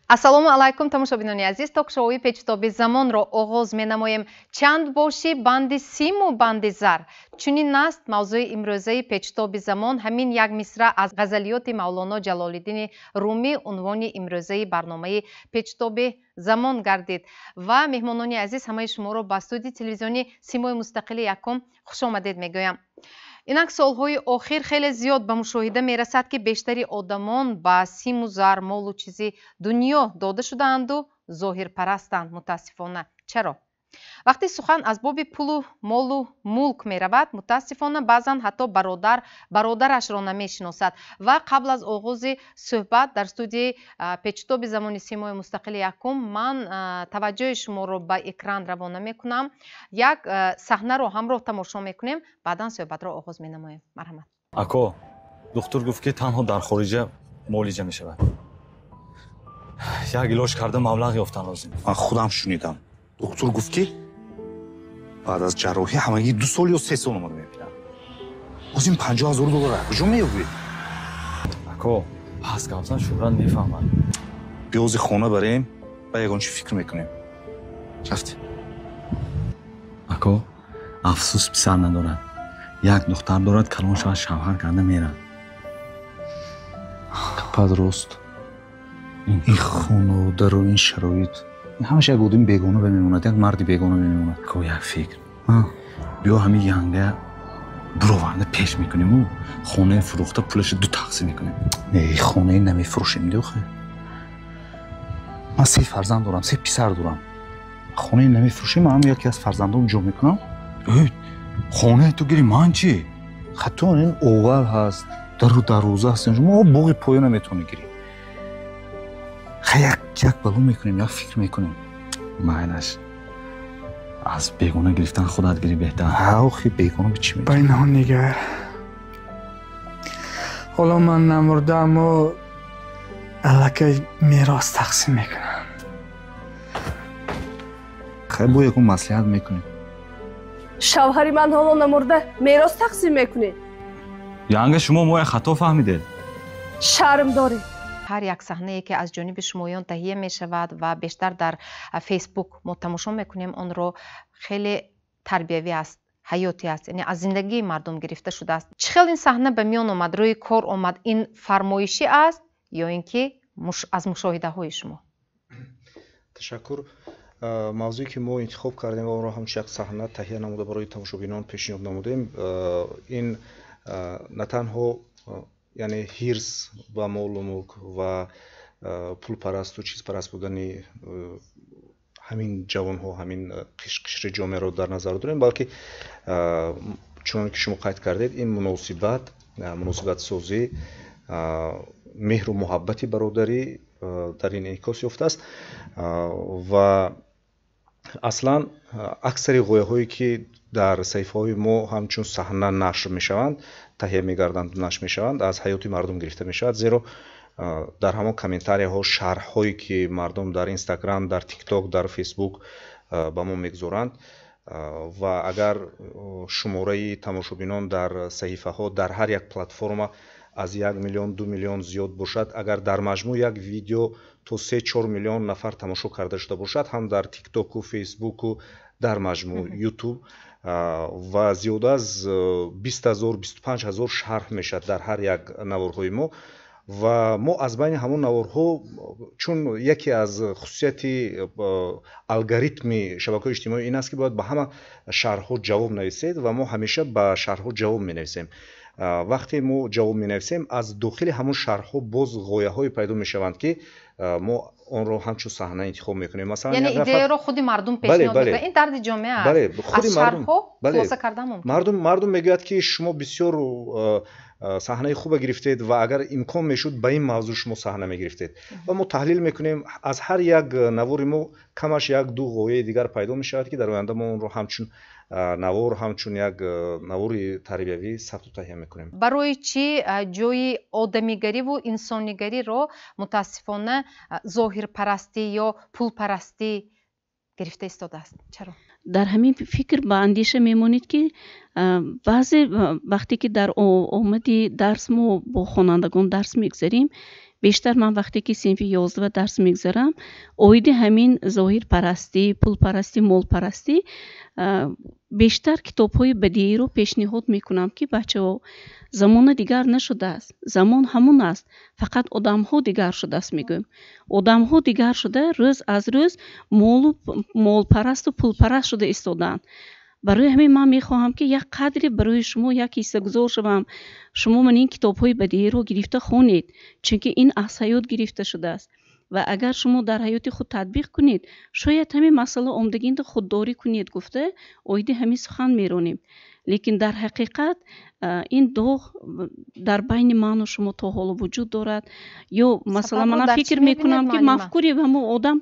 Ассалому алайкум тамошобинони азиз, ток-шоуи печтоби замонро оғоз менамоем. Чанд боши банди симу банди зар. Чунин аст мавзӯи имрӯзаи печтоби замон, ҳамин як мисра аз ғазалиёти Мавлоно Ҷалолиддини Румӣ унвони имрӯзаи барномаи печтоби замон гардид. Ва меҳмонони азиз, ҳамаи шуморо ба студии телевизиони Симои Мустақили Якум хушомадед мегӯям. инак солҳои охир хеле зиёд ба мушоҳида мерасад ки бештари одамон ба симу зар, молу чизи дунё дода шудаанду зоҳирпарастанд. мутаассифона. чаро? вақте сухан аз боби пулу молу мулк меравад, мутаассифона баъзан ҳатто бародарашро намешиносад. ва қабл аз оғози суҳбат дар студияи печтоби замони Симои Мустақили Якум ман таваҷҷӯҳи шуморо ба экран равона мекунам. як саҳнаро ҳамроҳ тамошо мекунем, баъдан суҳбатро оғоз менамоем. марҳамат. ако, духтур гуфт ки танҳо дар хориҷа муолиҷа мешавад. як илоҷ карда маблағ ёфтан лозим. ман худам шунидам. духтур гуфт ки баъд аз ҷарроҳӣ ҳамагӣ 2 сол ё 3 сол умр мебинад. боз ин $50,000 куҷо меёбӣ? ако, пас гапзан шӯҳрат мефаҳмад. биёзи хона барем ба ягон чӣ фикр мекунем. рафт. ако, афсӯс писар надорад. як духтар дорад, калон шавад шавҳар карда мерад. капад рост. ин хонаводару ин шароит ҳамаша як одами бегона мемонад, як марди бегона мемонад. ако, як фикр. биё ҳамин янга буроварда пеш мекунему, хонаи фурӯхта пулаши 2 тақсим мекунем. хонаи намефурӯшем ди охе. ман 3 фарзанд дорам, 3 писар дорам. хонаи намефурӯшем, ман яке аз фарзандам ҷо мекунам. хонаи ту гири ман чӣ? хатто ин овал ҳаст, дару дарвоза ҳаст. мо боғи поёна метавонӣ гирӣ. як бало мекунем, як фикр мекунем. майлаш. аз бегона гирифтан худат гири беҳтар. охи бегона би чӣ мекунем? байнаҳон нигар. ҳоло ман намурдааму аллакай мерос тақсим мекунам. хай бо ягон маслиҳат мекунем. шавҳари ман ҳоло намурда мерос тақсим мекунед? янга шумо моя хато фаҳмидед. шарм доред. ҳар як саҳнае ки аз ҷониби шумоён таҳия мешавад ва бештар дар фейсбук мо тамошо мекунем, онро хеле тарбиявӣ аст, ҳаётӣ аст, яъне аз зиндагии мардум гирифта шудааст. чӣ хел ин саҳна ба миён омад, рӯи кор омад? ин фармоишӣ аст ё ин ки аз мушоҳидаҳои шумо? ташаккур. мавзӯе ки мо интихоб кардем ва онро ҳамчун як саҳна таҳия намуда барои тамошобинон пешниҳод намудем, ин на танҳо яъне ҳирс ба молу мулк ва пулпарасту чизпараст будани ҳамин ҷавонҳо, ҳамин қишри ҷомеаро дар назар дорем, балки чуноне ки шумо қайд кардед, ин муносибатсозӣ, меҳру муҳаббати бародарӣ дар ин инъикос ёфтааст. ва аслан аксари ғояҳое ки дар саҳифаҳои мо ҳамчун саҳна нашр мешаванд, таҳия мегарданд, нашр мешаванд, аз ҳаёти мардум гирифта мешавад. зеро дар ҳамон комментарияҳо, шарҳҳое ки мардум дар Инстаграм, дар ТикТок, дар Фейсбук ба мо мегузоранд ва агар шумораи тамошобинон дар саҳифаҳо дар ҳар як платформа аз 1 миллион 2 миллион зиёд бошад, агар дар маҷмӯъ як видео то 3-4 миллион нафар тамошо карда шуда бошад, ҳам дар ТикТоку, Фейсбуку, дар маҷмӯъ Ютуб, ва зиёда аз 20,000-25,000 шарҳ мешад дар ҳар як наворҳои мо. ва мо аз байни ҳамон наворҳо, чун яке аз хусусияти алгоритми шабакаҳои иҷтимоӣ ин аст ки бояд ба ҳама шарҳҳо ҷавоб нависед ва мо ҳамеша ба шарҳҳо ҷавоб менависем. вақте мо ҷавоб менависем, аз дохили ҳамон шарҳҳо боз ғояҳое пайдо мешаванд ки мо онро ҳамчун саҳна интихоб мекунем. Масалан, яъне идеяро худи мардум пешниҳод мекунад. ин дарди ҷомеа аст. аз шарҳҳо хулоса кардан мумкин. мардум мегӯяд ки шумо бисёр саҳнаи хуба гирифтед ва агар имкон мешуд ба ин мавзӯъ шумо саҳна мегирифтед. ва мо таҳлил мекунем, аз ҳар як навори мо камаш 1-2 ғояи дигар пайдо мешавад ки дар оянда мо онро ҳамчун навор, ҳамчун як навори тарбиявӣ сабту таҳия мекунем. барои чӣ ҷои одамигариву инсонигариро мутаассифона зоҳирпарастӣ ё пулпарастӣ гирифта истодааст? чаро? дар ҳамин фикр ба андеша мемонед ки баъзе вақте ки дар омади дарс мо бо хонандагон дарс мегзарем, بیشتر من وقتی که صنف 11 درس میگذارم اوید همین ظاهر پرستی، پول پرستی، مول پرستی بیشتر کتاب های بدیهی رو پیشنهاد میکنم که بچه ها زمان دیگر نشده است، زمان همون است، فقط آدم ها دیگر شده است. میگم آدم ها دیگر شده، روز از روز مول پرست و پول پرست شده ایستادن. برای همین من میخواهم که یک قدری برای شما یک کیسه گذار شوم، شما من این کتاب های بدیهی رو گرفته خونید، چون که این از حیات گرفته شده است و اگر شما در حیات خود تطبیق کنید شاید همین مسئله عمدگی خودداری کنید گفته اویده همین سخن میرونیم. لیکن در حقیقت این دو در بین من و شما تا حالا وجود دارد. یا مثلا من فکر میکنم که مفکوری و همون آدم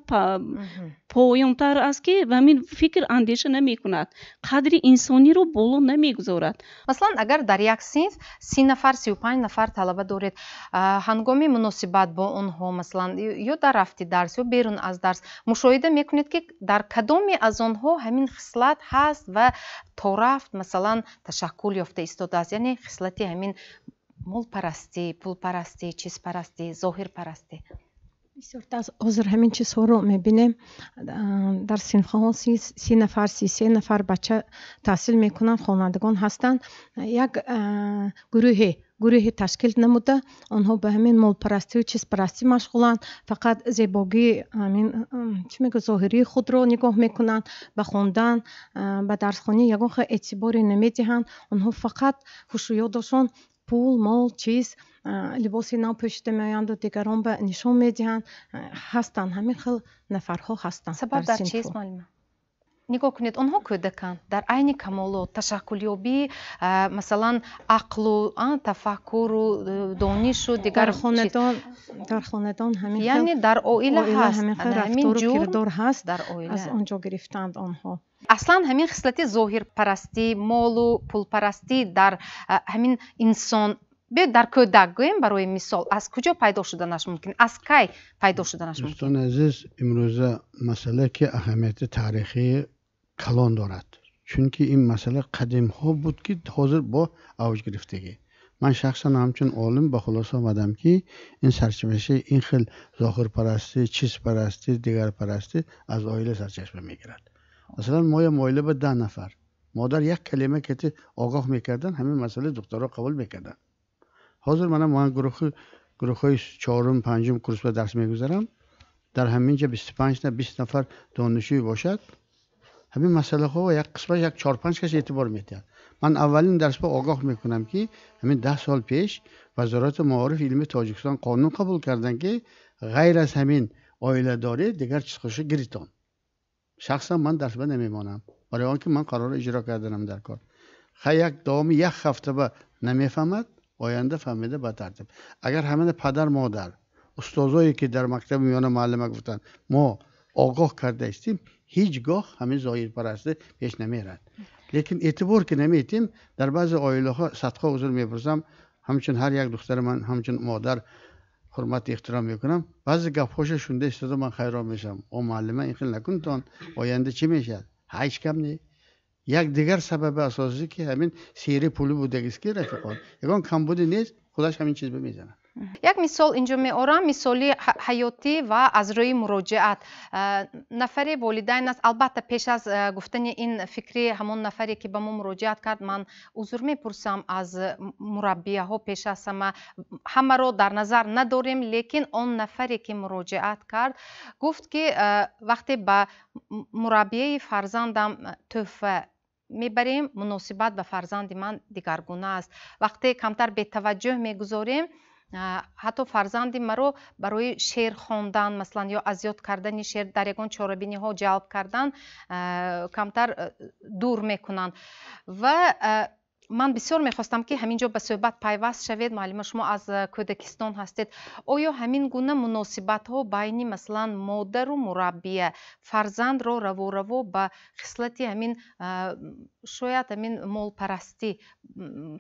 پایانتر است که و همین فکر اندیشه نمی کند، قدری انسانی رو بالا نمیگذارد. مثلا اگر در یک صنف 30 نفر 35 نفر طلبه دارید، هنگامی مناسبت با اونها مثلا یا در رفتی درس یا بیرون از درس مشاهده میکنید که در کدامی از آنها همین خصلت هست و تا رفت مثلا تشکل یافته ایستاده است، یعنی خصلتی همین مول پرستی، پول پرستی، چیز پرستی، ظاهر پرستی. بسیار از حاضر همین چیزها رو میبینیم در صنف‌ها 30 نفر 33 نفر بچه تحصیل میکنن، خوانندگان هستند، یک گروه تشکیل نموده، آنها به همین مول پرستی و چیز پرستی مشغولند، فقط زیبایی همین چی میگه ظاهری خود رو نگاه میکنن، به خواندن به درسخوانی یگان اعتباری نمیدهند، آنها فقط هوش و یادشون پول، مال، چیز، لباسی نو پوشیده میآیند و دیگران به نشان میدهند. هستند همین خیلی نفرها هستند. سبب در چیز معلومه؟ نگاه کنید آنها کودکان در عین کمال و تشکلیابی مثلا عقل و تفکر و دانش و دیگر در خاندان همین یعنی در عائله هست، همین رفتار و کردار هست، در عائله از آنجا گرفتند آنها. اصلا همین خصلت ظاهر پرستی، مال و پول پرستی در همین انسان در کودک گویم برای مثال از کجا پیدا شدنش ممکن؟ از کی پیدا شدنش ممکن؟ دوستان عزیز، امروزه مسئله که اهمیت تاریخی کلان دارد، چون که این مسئله قدیم ها بود که حاضر با اوج گرفتگی. من شخصا همچون عالم به خلاصه آمدم که این سرچشمه این خیل ظاهر پرستی، چیز پرستی، دیگر پرستی از عائله سرچشمه میگیرد. مثلا ما مایله به 10 نفر مادر یک کلمه که آگاه میکردن همین مسئله دکترها قبول میکردن. حاضر من گروه های 4م 5م کورس به درس میگذارم، در همینجا 25 تا 20 نفر دانشجوی باشد، همین مسئله ها یک قسمت یک 4-5 کس اعتبار میده. من اولین درس به آگاه میکنم که همین 10 سال پیش وزارت معارف علمی تاجیکستان قانون قبول کردن که غیر از همین عائله داری دیگر چیز خوشه گریتون. شخصا من درس به نمیمانم برای آنکه من قرار اجرا کردنم در کار. یک دوام یک هفته به نمیفهمد، آینده فهمیده به ترتیب. اگر همین پدر مادر استادایی که در مکتب میانه معلم گفتن ما آگاه کرده استیم، هیچگاه همین ظاهر پرستی پیش نمیرد. لیکن اعتبار که نمیتیم در بعض عائله ها صدقه حضور میپرسم، همچون هر یک دختر من همچون مادر حرمت احترام میکنم، بعضی گپ‌هاش شونده استاد من خیرام میشم، او معلمه این خیلی نکنتون آینده چی میشه؟ هیچ کم نی. یک دیگر سبب اساسی که همین سیری پولی بودگی است که رفیقان یگان کمبودی نیست، خودش همین چیز میزنه. یک مثال اینجا میارم، مثالی حیاتی و از روی مراجعت. نفری والدین است، البته پیش از گفتن این فکری همون نفری که به ما مراجعت کرد من عذر میپرسم از مربیه ها، پیش از همه رو در نظر نداریم، لیکن اون نفری که مراجعت کرد گفت که وقتی به مربیه فرزندم تحفه میبریم مناسبت به فرزند من دیگرگونه است. وقتی کمتر به توجه میگذاریم، حتی فرزند مرا برای شعر خواندن مثلا یا اذیت کردن شعر در یگان چاره‌بینی ها جلب کردن کمتر دور میکنند. و من بسیار میخواستم که همینجا به صحبت پیوست شوید. معلومه شما از کودکستان هستید، آیا همین گونه مناسبت ها بین مثلا مادر و مربیه فرزند را رو به خصلتی همین شاید همین مال پرستی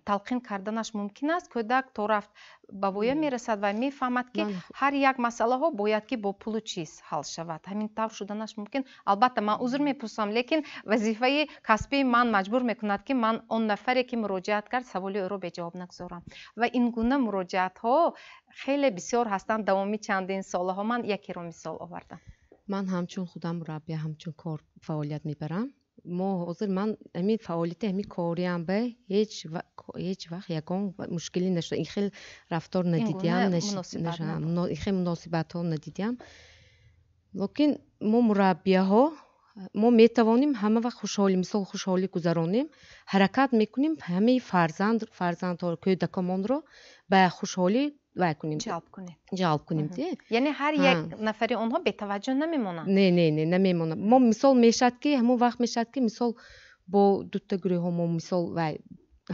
تلقین کردنش ممکن است؟ کودک تو رفت ба воя мерасад ва мефаҳмад ки ҳар як масъалаҳо бояд ки бо пулу чиз ҳал шавад. Ҳамин тавр шуданаш мумкин. Албатта ман узр мепурсам, лекин вазифаи касбии ман маҷбур мекунад ки ман он нафаре ки муроҷиат кард саволи ӯро беҷавоб нагузорам. Ва ин гуна муроҷиатҳо хеле бисёр ҳастанд давоми чандин солаҳо. Ман якеро мисол овардам. ман ҳамчун худам мураббия ҳамчун кор фаъолият мебарам. мо ҳозир ман ҳамин фаъолияти ҳамин кориам ба ҳеҷ вақт ягон мушкилӣ нашуда. ин хел рафтор надидиам, ин хел муносибатҳо надидиам. лекин мо мураббияҳо мо метавоним ҳама вақт хушҳолӣ, мисол хушҳолӣ гузаронем, ҳаракат мекунем ҳамаи фарзандҳо, кӯдакамонро ба хушҳолӣ ҷалб кунем. Яъне ҳар як нафари онҳо бетаваҷҷӯҳ намемонанд. Не намемонанд. мо мисол мешад ки ҳамон вақт мешад ки мисол бо дута гурӯҳҳо мо мисол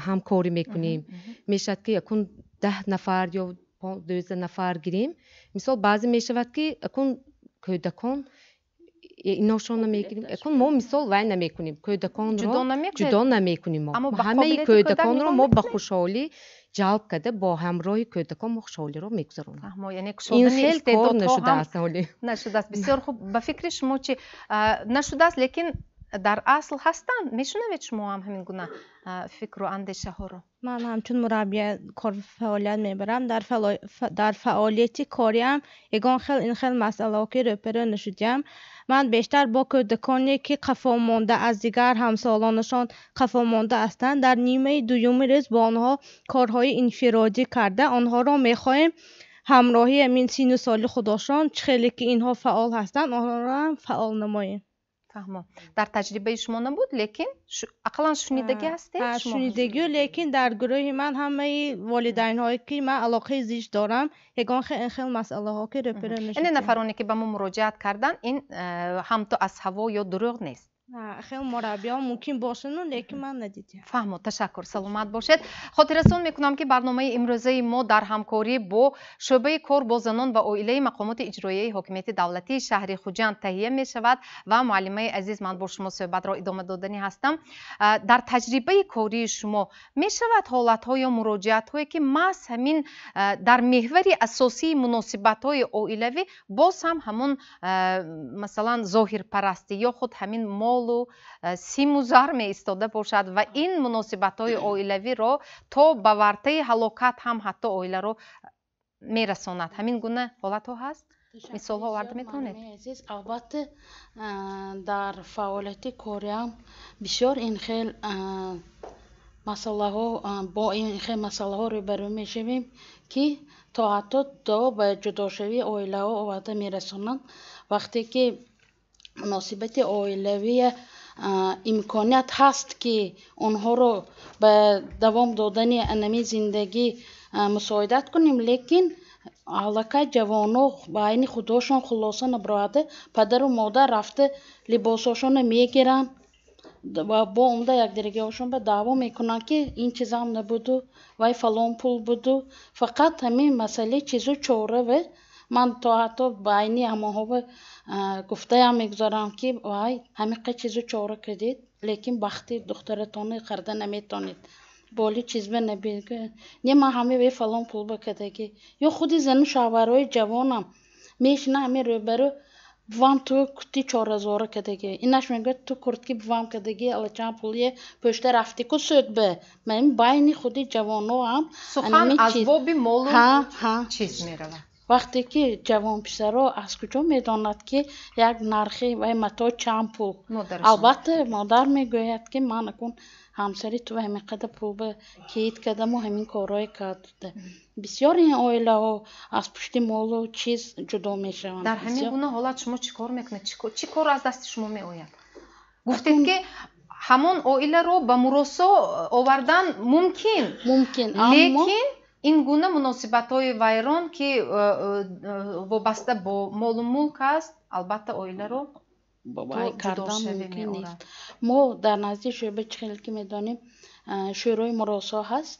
ҳамкорӣ мекунем. Мешад ки якун 10 нафар ё 12 нафар гирем. Мисол баъзе мешавад ки якун кӯдакон иношона мегирем. Якун мо мисол вай намекунем. Кӯдаконро ҷудо намекунем. Ҳамаи кӯдаконро мо ба хушҳолӣ ҷалб карда бо ҳамроҳи кӯдакон мо хушҳолиро мегузаронем. Ин хел кор нашудааст. Нашудааст. Бисёр хуб. Ба фикри шумо чӣ? Нашудааст, лекин дар асл ҳастанд. Мешунавед шумо ҳам ҳамин гуна фикру андешаҳоро? ман ҳамчун мураббия кор фаъолият мебарам. дар фаъолияти кориам ин хел масъалаҳо ки рӯпарӯ нашудиам. ман бештар бо кӯдаконе ки қафомонда аз дигар ҳамсолонашон қафомонда ҳастанд, дар нимаи дуюми рӯз бо онҳо корҳои инфиродӣ карда онҳоро мехоҳем ҳамроҳи ҳамин сину соли худошон чӣ хеле ки инҳо фаъол ҳастанд онҳоро ҳам фаъол намоем. фаҳмо. Дар таҷрибаи шумо набуд, лекин ақаллан шунидагӣ ҳастед? Шунидагӣ, лекин дар гурӯҳи ман ҳамаи волидайнҳое ки ман алоқаи зишт дорам, ягон хел масъалаҳо ки рӯпарӯ мешудем. Ин нафароне ки ба мо муроҷиат кардан, ин ҳам то аз ҳаво ё дурӯғ нест. хел мураббиҳо мумкин бошанд, лекин ман надидиам. фаҳмо, ташаккур, саломат бошед. хотиррасон мекунам ки барномаи имрӯзаи мо дар ҳамкорӣ бо шӯъбаи кор бо занон ва оилаи мақомоти иҷроияи ҳокимияти давлатии шаҳри Хуҷанд таҳия мешавад ва муаллимаи азиз ман бо шумо суҳбатро идома доданӣ ҳастам. дар таҷрибаи кории шумо мешавад ҳолатҳо ё муроҷиатҳое ки маҳз ҳамин дар меҳвари асосии муносибатҳои оилавӣ боз ҳам ҳамун масалан зоҳирпарастӣ ё худ ҳамин молу симу зар меистода бошад ва ин муносибатҳои оилавиро то ба вартаи ҳалокат ҳам ҳатто оиларо мерасонад. ҳамин гуна ҳолатҳо ҳаст? мисолҳо оварда метавонед? албатта дар фаъолияти кориам бисёр ин хел масъалаҳо бо ин хел масъалаҳо рӯбарӯ мешавем ки то ҳатто то ба ҷудошавии оилаҳо оварда мерасонанд. вақте ки муносибати оилавия имконият ҳаст ки онҳоро ба давом додани анами зиндагӣ мусоидат кунем, лекин аллакай ҷавоно ба айни худошон хулоса набарояда падару модар рафта либосошонро мегиранд ва бо омда якдигаҳошон ба даъво мекунанд ки ин чизам набуду, вай фалон пул буду. фақат ҳамин масъалаи чизу чораве ман то ҳатто ба айни ҳамоҳо гуфтаям мегузарам ки вай ҳамиқа чизу чора кардед, лекин бахти духтаратонро харда наметонед. боли чизба набига не ман ҳаме ве фалон пул бакардагӣ ё худи зану шавҳарҳои ҷавонам мешина ҳаме рӯбарӯ бувам ту кути 4000 кардагӣ, инаш мегӯяд ту куртки бувам кардагӣ алачанд пулие пӯшта рафти ку суд ба мен байни худи ҷавоно ҳам сухан аз боби молу чиз меравад. вақте ки ҷавонписаро аз куҷо медонад ки як нархи вай мато чанд пул, албатта модар мегӯяд ки ман акун ҳамсари ту ҳаминқадр пул ба киит кардаму ҳамин корҳое карда. бисёр ин оилаҳо аз пушти молу чиз ҷудо мешаванд. дар ҳамин гуна ҳолат шумо чӣ кор мекунед? чӣ кор аз дасти шумо меояд? гуфтед ки ҳамон оиларо ба муросо овардан мумкин, лекин ин гуна муносибатҳои вайрон ки вобаста бо молу мулк аст, албатта оиларо вай кардан мумкин нест. мо дар назди шӯъба чӣ хеле ки медонем шӯрои муросо ҳаст,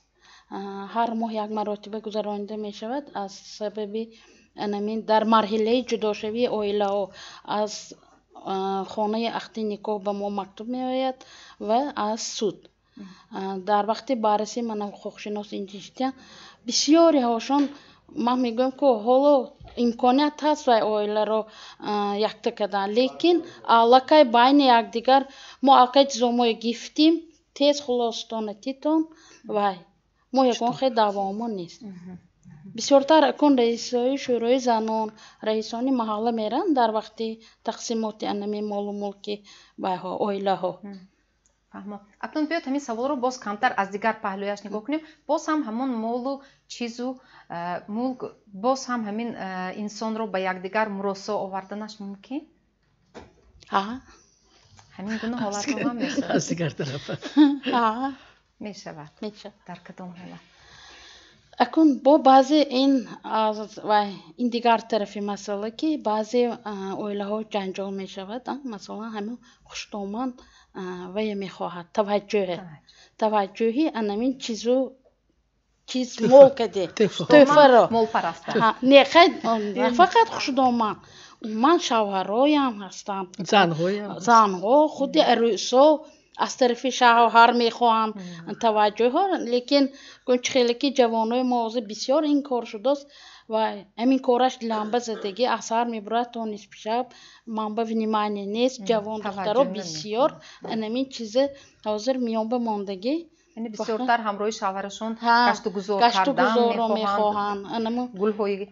ҳар моҳ як маротиба гузаронида мешавад аз сабаби анамин дар марҳилаи ҷудошавии оилаҳо аз хонаи ахди никоҳ ба мо мактуб меояд ва аз суд. дар вақти барраси ман ҳуқуқшинос инҷиштиям بسیاری هاشون من میگم که حالا امکانیت هست و اویله رو یکتا کردن لیکن علاقه بین یکدیگر ما اگه چیزامو گفتیم تیز خلاصتانه تیتون و ما یکان خیلی دوامون نیست بسیارتر اکن رئیسای شورای زنان رئیسانی محله میرن در وقتی تقسیمات انمی مال و ملکی به اویله ها فهمم. اکنون بیاید همین سوال رو باز کمتر از دیگر پهلویش نگاه کنیم. باز هم همون مال و چیز و ملک باز هم همین انسان رو به یکدیگر مراسا آوردنش ممکن؟ ها همین گونه حالت رو هم میشه از دیگر طرف ها میشود در کدام حالت اکن با بعضی این و این دیگر طرفی مسئله که بعضی اویله ها جنجال میشود مثلا همین خوشتومان و میخواهد توجهی انمین چیز مول کده توفه رو مول پرسته نه فقط خوشتومان من شوهرایم هستم زنها خود عروسا از طرف شوهر میخواهم توجه ها لیکن خیلی که جوانای موضوع بسیار این کار شده است و همین کارش لامبه زدگی اثر میبرد تا نیست پیشب منبع ونیمانی نیست جوان دخترها بسیار همین چیزه حاضر میان به ماندگی یعنی بسیارتر همراه شوهرشون گشت و گذار کردن میخواهند گل های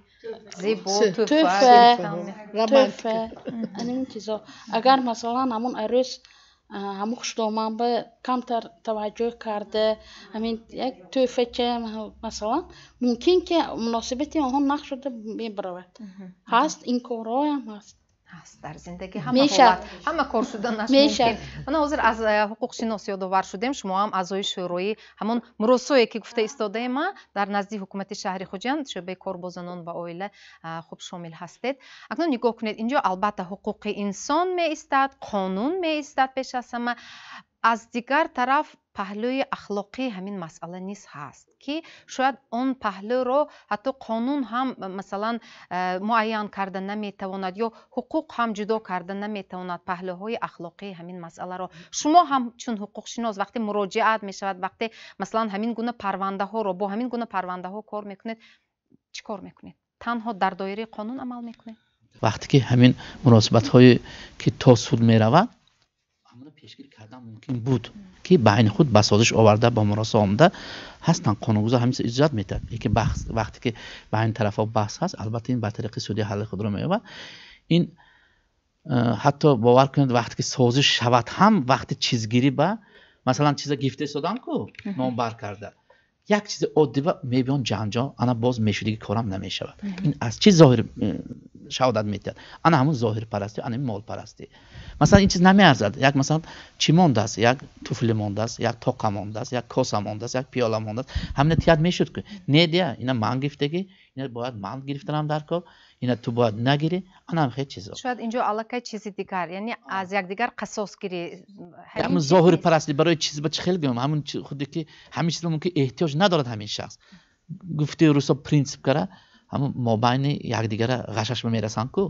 زیبا توفه همین چیزا اگر مثلا همون عروس همون خوشتومان به کمتر توجه کرده همین یک توفه که مثلا ممکن که مناسبتی آنها نقش شده میبرود هست این کارها هم هست در زندگی همه حالت همه کار شدنش ممکن من حاضر از حقوق شناس یادآور شدیم شما هم اعضای شورای همون مراسایی که گفته ایستاده ما در نزد حکومت شهر خوجند شعبه کار با زنان و عائله خوب شامل هستید اکنون نگاه کنید اینجا البته حقوق انسان می ایستد قانون می ایستد پیش از همه از دیگر طرف پهلوی اخلاقی همین مسئله نیست هست که شاید اون پهلو رو حتی قانون هم مثلا معین کرده نمیتواند یا حقوق هم جدا کرده نمیتواند پهلوهای اخلاقی همین مسئله رو شما هم چون حقوق شناس وقتی مراجعت میشود وقتی مثلا همین گونه پرونده ها رو با همین گونه پرونده ها کار میکنید چی کار میکنید تنها در دایره قانون عمل میکنید وقتی که همین مناسبت های که تا سود میرود همون پیشگیری کردن ممکن بود که بین خود بسازش آورده با مراسا آمده هستن قانونگذار همیشه اجازه میده که وقتی که بین طرفا بحث هست البته این به طریق سودی حل خود رو مییابد این حتی باور کنید وقتی که سازش شود هم وقتی چیزگیری با مثلا چیز گفته شدم کو نام بر کرده یک چیز عادی و میبیان جنجال انا باز میشدگی کارم نمیشود این از چی ظاهر شهادت میده انا همون ظاهر پرستی انا مال پرستی مثلا این چیز نمیارزد یک مثلا چی مونده است یک توفل مونده است یک توقع مونده است یک کاسه مونده است یک پیاله مونده است همین تیاد میشد که نه دیگه اینا من گفتگی اینا باید من گرفتنم در کار اینا تو باید نگیری انا هم خیلی چیزا شاید اینجا علاقه چیزی دیگر یعنی از یک دیگر قصاص گیری همون ظاهر پرستی برای چیز به خیلی گم همون خودی که همین چیز ممکن احتیاج ندارد همین شخص گفته روسا پرینسیپ کرده همون مابین یک دیگر غشش میرسن کو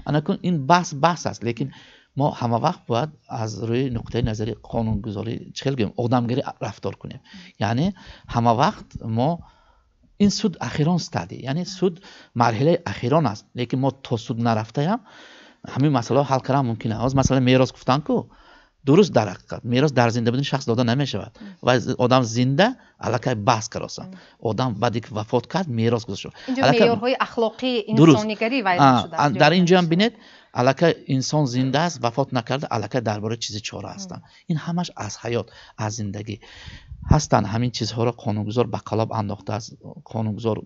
انا کن این بحث است لیکن ما همه وقت باید از روی نقطه نظر قانونگذاری چخیل گیم آدمگیری رفتار کنیم یعنی همه وقت ما این سود اخیران استادی یعنی سود مرحله اخیران است لیکن ما تا سود نرفته هم همین مسئله حل کردن ممکنه از مثلا میراث گفتن کو درست در حقیقت میراث در زنده بودن شخص داده نمیشود و آدم زنده علاقه بحث کردن آدم بعدی که وفات کرد میراث گذاشت اینجا معیارهای اخلاقی انسانیگری وارد شده در اینجا هم ببینید علاقه انسان زنده است وفات نکرده علاقه درباره چیز چاره هستن این همش از حیات از زندگی هستن همین چیزها رو قانونگذار به قالب انداخته است قانونگذار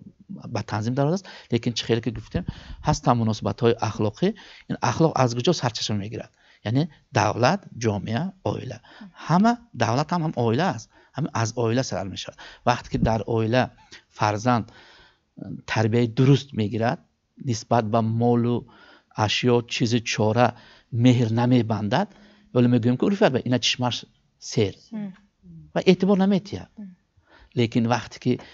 به تنظیم داده است لیکن چه خیلی که گفتیم هستن مناسبت‌های اخلاقی این اخلاق از کجا سرچشمه میگیرد یعنی دولت جامعه عائله همه دولت هم عائله است همه از عائله سر میشود وقتی که در عائله فرزند تربیت درست میگیرد نسبت به مال و اشیا چیز چاره مهر نمیبندد ولی میگویم که عرفی اینا چشمش سیر و اعتبار نمیتید لیکن وقتی که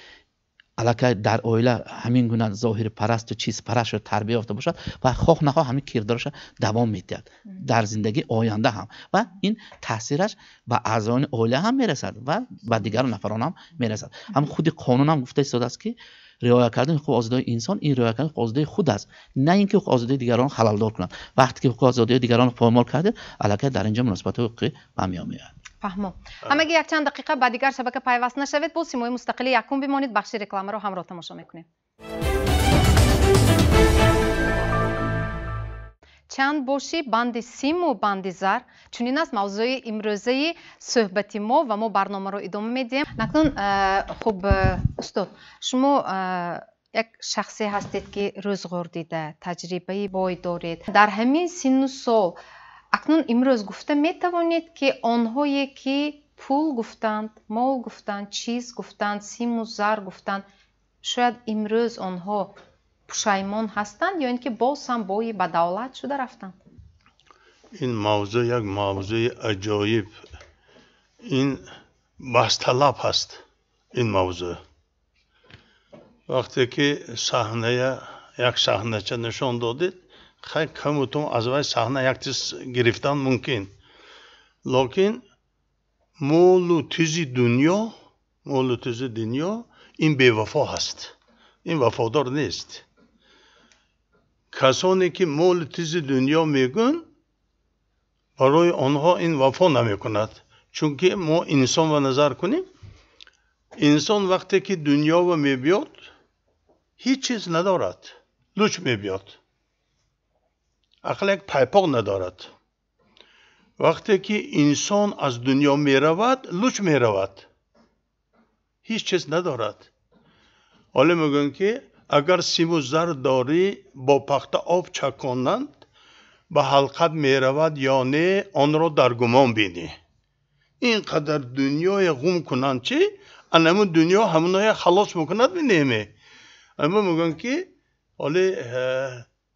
الکی در اویله همین گونه ظاهر پرست و چیز پرست تربیت یافته باشد و خواه نخواه همین کردارش دوام میدهد در زندگی آینده هم و این تاثیرش به اعضای اویله هم میرسد و به دیگر نفران هم میرسد. هم خود قانون هم گفته شده است که رعایت کردن حقوق آزادی انسان این رعایت کردن حقوق آزادی خود است، نه اینکه حقوق آزادی دیگران خلل دار کنند. وقتی که حقوق آزادی دیگران پایمال کرده الکی در اینجا مناسبت حقوقی به میان میاد. فهمو. همگی یک چند دقیقه بعد دیگر شبکه پیوست نشوید. با سیمای مستقلی یکم بمانید. بخش رکلام رو همراه تماشا میکنیم. چند باشی بند سیم و بند زر چنین است موضوع امروزه صحبت ما و ما برنامه رو ادامه میدیم. نکنون خب استاد شما یک شخصی هستید که روزگار دیده تجربه بای دارید در همین سن و سال. اکنون امروز گفته میتوانید که آنهایی که پول گفتند، مال گفتند، چیز گفتند، سیم و زر گفتند شاید امروز آنها پشیمان هستند یا اینکه باز هم بای بدولت شده رفتند؟ این موضوع یک موضوع عجایب، این بحث طلب هست. این موضوع وقتی که صحنه یک صحنه چه نشان دادید خیلی کمتون از وای صحنه یک چیز گرفتن ممکن، لیکن مول و چیز دنیا این بی‌وفا هست، این وفادار نیست. کسانی که مول چیز دنیا میگن برای آنها این وفا نمیکند، چون که ما انسان و نظر کنیم انسان وقتی که دنیا و میبیاد هیچ چیز ندارد، لوچ میبیاد، عقل یک پایپاق ندارد. وقتی که انسان از دنیا میرود لوچ میرود، هیچ چیز ندارد. حالا میگن که اگر سیم و زر داری با پخت آب چکانند به حلقت میرود یا نه آن را در گمان بینی. اینقدر دنیای غم کنند چی؟ انمون دنیا همونای خلاص میکند بینیمه. اما میگن که حالا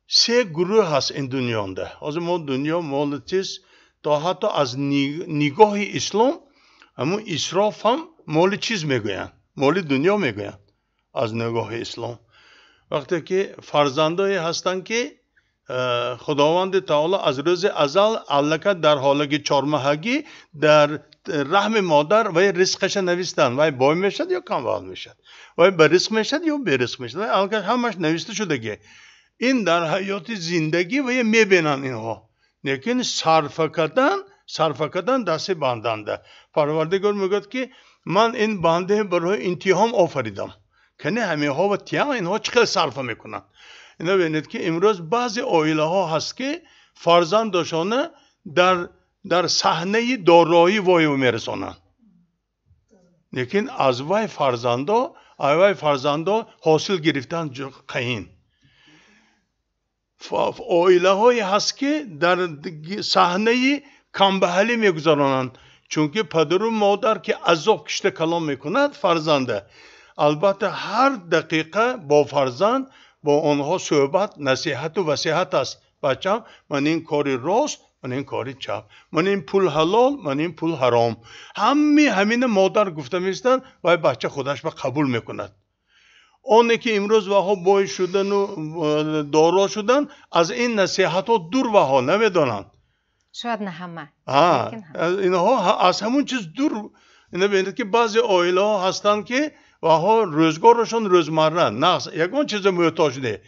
3 گروه هست این دنیانده. از ما دنیا مال چیز تا حتی از نگاه اسلام اما اسراف هم مال چیز میگوین، مال دنیا میگوین از نگاه اسلام. وقتی که فرزندایی هستن که خداوند تعالی از روز ازل علکه در حالی 4 ماهگی در رحم مادر و رزقش نوشتن و بای میشد یا کموال میشد و به رزق میشد یا به رزق میشد و علکه همش نوشته شده که این در حیات زندگی و میبینن اینها، لیکن صرف کردن دست بندنده. پروردگار میگه که من این بنده برای امتحان آفریدم که نه همه ها و تیام اینها چقدر صرف میکنن. اینا ببینید که امروز بعضی عائله ها هست که فرزندشان در صحنه دارایی وای میرسونن، لیکن از وای فرزندا حاصل گرفتن قین. عائله هایی هست که در صحنه کمبهلی میگذارانند، چون که پدر و مادر که عذاب کشته کلام میکند فرزنده. البته هر دقیقه با فرزند با آنها صحبت نصیحت و وصیحت است. بچم من این کاری راست، من این کاری چپ، من این پول حلال، من این پول حرام، همین مادر گفته میستن و بچه خودش به قبول میکند. آنه که امروز وها بای شدن و دارا شدن از این نصیحت ها دور وها نمیدانند. شاید نه همه. اینها از همون چیز دور. اینا ببینید که بعضی عائله ها هستن که وها روزگارشون روزمره، نه یکون چیز محتاج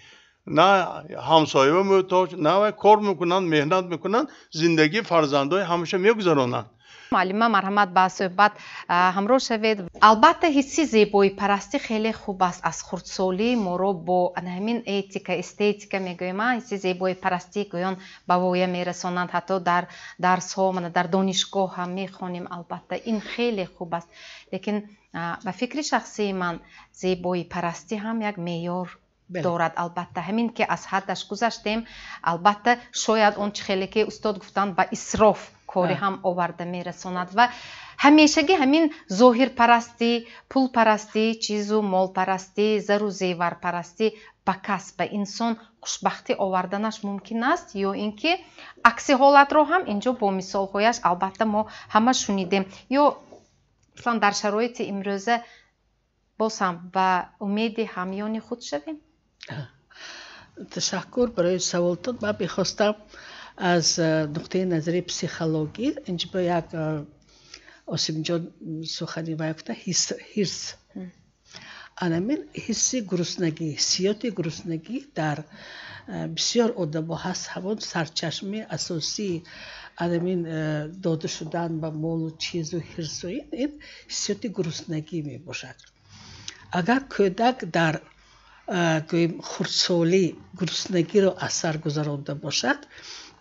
نه همسایه محتاج، نه کار میکنن، مهنت میکنن، زندگی فرزندای همیشه میگذرونن. معلم مرحمت با صحبت همراه شوید. البته حسی زیبایی پرستی خیلی خوب است. از خردسالی ما رو با همین ایتیکا استیتیکا میگویم، حسی زیبایی پرستی گویان با وای میرسونند، حتی در درس ها در دانشگاه هم میخوانیم. البته این خیلی خوب است، لیکن به فکر شخصی من زیبایی پرستی هم یک معیار دارد. البته همین که از حدش گذشتیم، البته شاید اون خیلی که استاد گفتند با اسراف کاری هم آورده میرساند و همیشگی همین ظاهر پرستی، پول پرستی، چیز و مال پرستی، زر و زیور پرستی به کس به انسان خوشبختی آوردنش ممکن است یا اینکه عکس حالت رو هم اینجا با مثال هایش البته ما همه شنیدیم. یا مثلا در شرایط امروزه باز هم و امید همیان خود شویم. تشکر برای سوالتون. من بخواستم از نقطه نظری پسیخولوژی اینجا با یک آسیم جان سخنی باید هیرس انامین حسی گرسنگی، حسیات گرسنگی در بسیار آدم هست همون سرچشمه اساسی انامین داده شدن به مال و چیز و حرس و این حسیات گرسنگی می باشد. اگر کودک در خردسالی گرسنگی رو اثر گذرانده باشد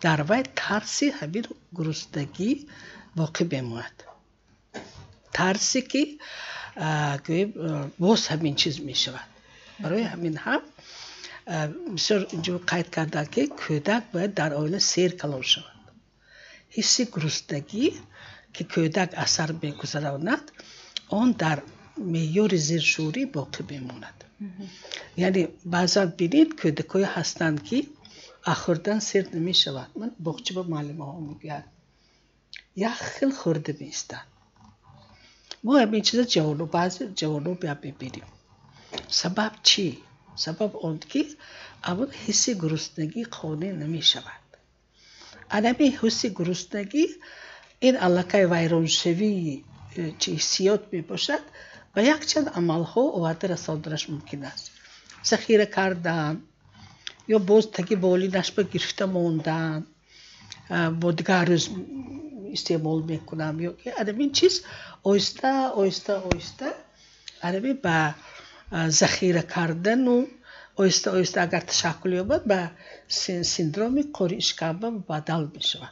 در وی ترسی همین گرسنگی واقع بماند. ترسی که باز همین چیز می شود. برای همین هم بسیار اینجا قید کرده که کودک باید در آینه سیر کلان شود. حسی گرسنگی که کودک اثر میگذراند آن در معیار زیرشوری باقی بماند. یعنی بعضا بینید کودکای هستند که آخردن سیر نمی شود. من باقچه با معلمه ها میگوید یک خیل خورده میستند. ما همین چیزا جوانو بعضی جوانو بیا ببینیم. سبب چی؟ سبب اون که اول حسی گرسنگی قانع نمی شود. انمی حسی گرسنگی این علاقه ویرانشوی چه حسیات می باشد و یک چند عملها آورده رساندنش ممکن است. ذخیره کردن یا باز تکی بالینش به گرفته ماندن با دیگر روز استعمال میکنم یا این چیز آیسته عربی با ذخیره کردن و آیسته اگر تشکل یابد به سندروم قاری اشکمبه بدل می شود.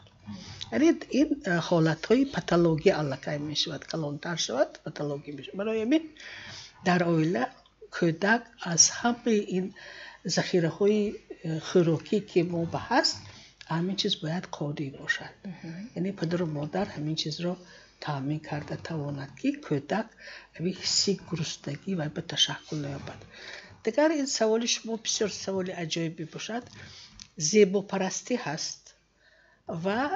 یعنی این حالت های پاتولوژی علاقه می شود، کلانتر شود پاتولوژی می شود. برای همین در اویله کودک از همه این ذخیره های خوراکی که ما به هست همین چیز باید قادر باشد. یعنی پدر و مادر همین چیز رو تامین کرده تواند که کودک همین حسی گرسنگی و به تشکل نیابد. دیگر این سوال شما بسیار سوال عجایبی باشد. زیبا پرستی هست و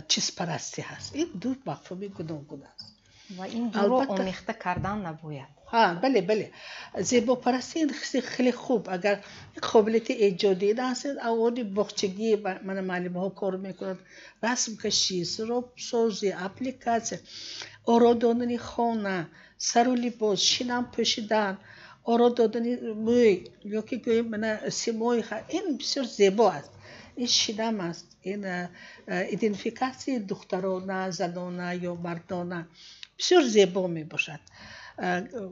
چیز پرستی هست. این دو مفهوم گوناگون است و این دو رو آمیخته کردن نباید. بله زیبا پرستی این خیلی خوب اگر قابلیت ایجادی هست اوانی بخچگی من معلمه ها کار میکنند رسم کشی سراب سازی اپلیکاسیون آرا دادن خانه سر و لباس شینم پوشیدن آرا دادن موی یا که گوییم من سیمای این بسیار زیبا است. این شینم است. این ایدنتیفیکاسی دخترانه زنانه یا مردانه بسیار زیبا می باشد.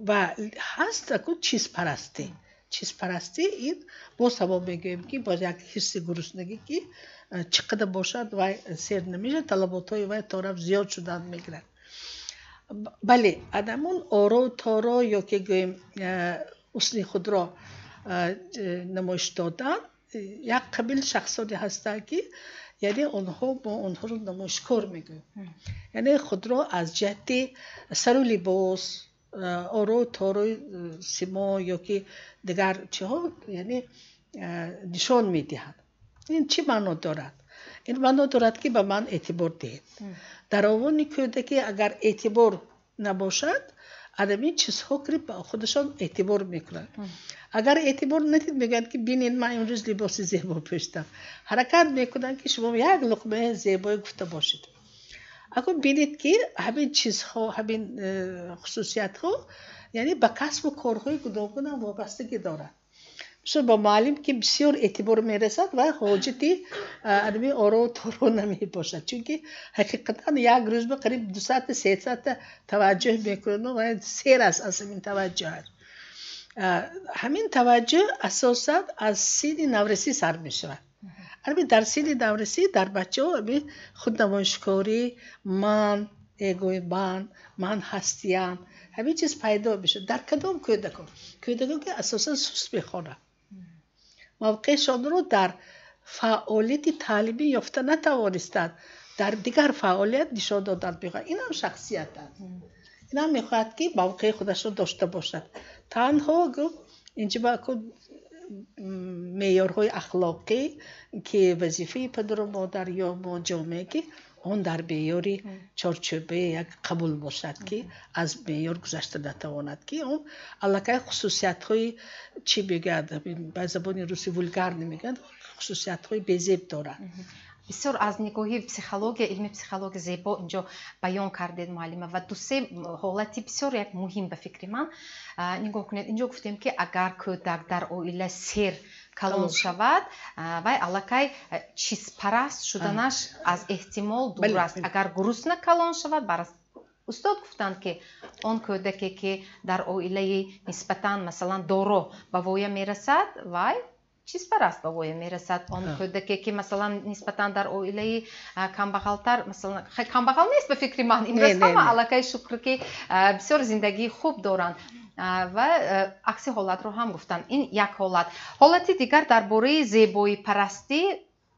و هست اکو چیز پرستی این باز هم میگویم که باز یک حس گرسنگی که چقدر باشد و سیر نمیشه طلبات های و طرف زیاد شدن میگیرن. بله آدمون آرا تارا یا که گویم حسن خود را نمایش دادن یک قبیل شخصانی هستند که یعنی آنها رو نمایشکار میگویم. یعنی خود را از جهت سر و لباس آرو تارو سیما یا که دیگر چه ها یعنی نشان میدهند. این چی معنا دارد؟ این معنا دارد که به من اعتبار دهید. در آوانی کودکی اگر اعتبار نباشد آدمی چیزها که به خودشان اعتبار میکنند. اگر اعتبار ندید میگن که ببینید من امروز لباس زیبا پوشیدم حرکت میکنن که شما یک لقمه زیبا گفته باشید. اگر ببینید که همین چیزها همین خصوصیت ها یعنی به کسب و کارهای گوناگون هم وابستگی دارد. مثلا با معلم که بسیار اعتبار میرسد و حاجتی آدمی آرا و تارو نمی باشد چون که حقیقتا یک روز به قریب 200-300 توجه میکنن و سیر است از این توجه هست. همین توجه اساسا از سن نورسی سر می شود. البته در سن نورسی در بچه ها خود نمایشکاری من ایگوی من هستیم همین چیز پیدا میشه. در کدام کودکان که اساسا سوس میخوانند موقعشان رو در فعالیت تعلیمی یافته نتوانستند در دیگر فعالیت نشان دادن میخواهد. این هم شخصیت است. این هم میخواهد که موقع خودش رو داشته باشد. تنها اینجا با معیارهای اخلاقی که وظیفه پدر و مادر یا ما جامعه که اون در معیاری چارچوبه یک قبول باشد که از معیار گذشته نتواند که اون علاقه خصوصیت های چی بگد به زبان روسی ولگار نمیگن خصوصیت های بزیب دارد. بسیار از نگاهی پسیخولوژی علم پسیخولوژی زیبا اینجا بیان کردید معلمه و دو سه حالتی بسیار یک مهم به فکر من نگاه کنید. اینجا گفتیم که اگر کودک در اویله سیر کلان شود و علاقه چیز پرست شدنش از احتمال دور است. اگر گرسنه کلان شود برای استاد گفتند که اون کودکی که در اویله نسبتاً مثلا دارو به وای میرسد و چیز پرست به وای میرسد. اون کودکی که مثلا نسبتاً در اویله کمبغالتر مثلا کمبغال نیست به فکر من این رسم همه علاقه شکر که بسیار زندگی خوب دارند و عکس حالت رو هم گفتن. این یک حالت دیگر درباره زیبایی پرستی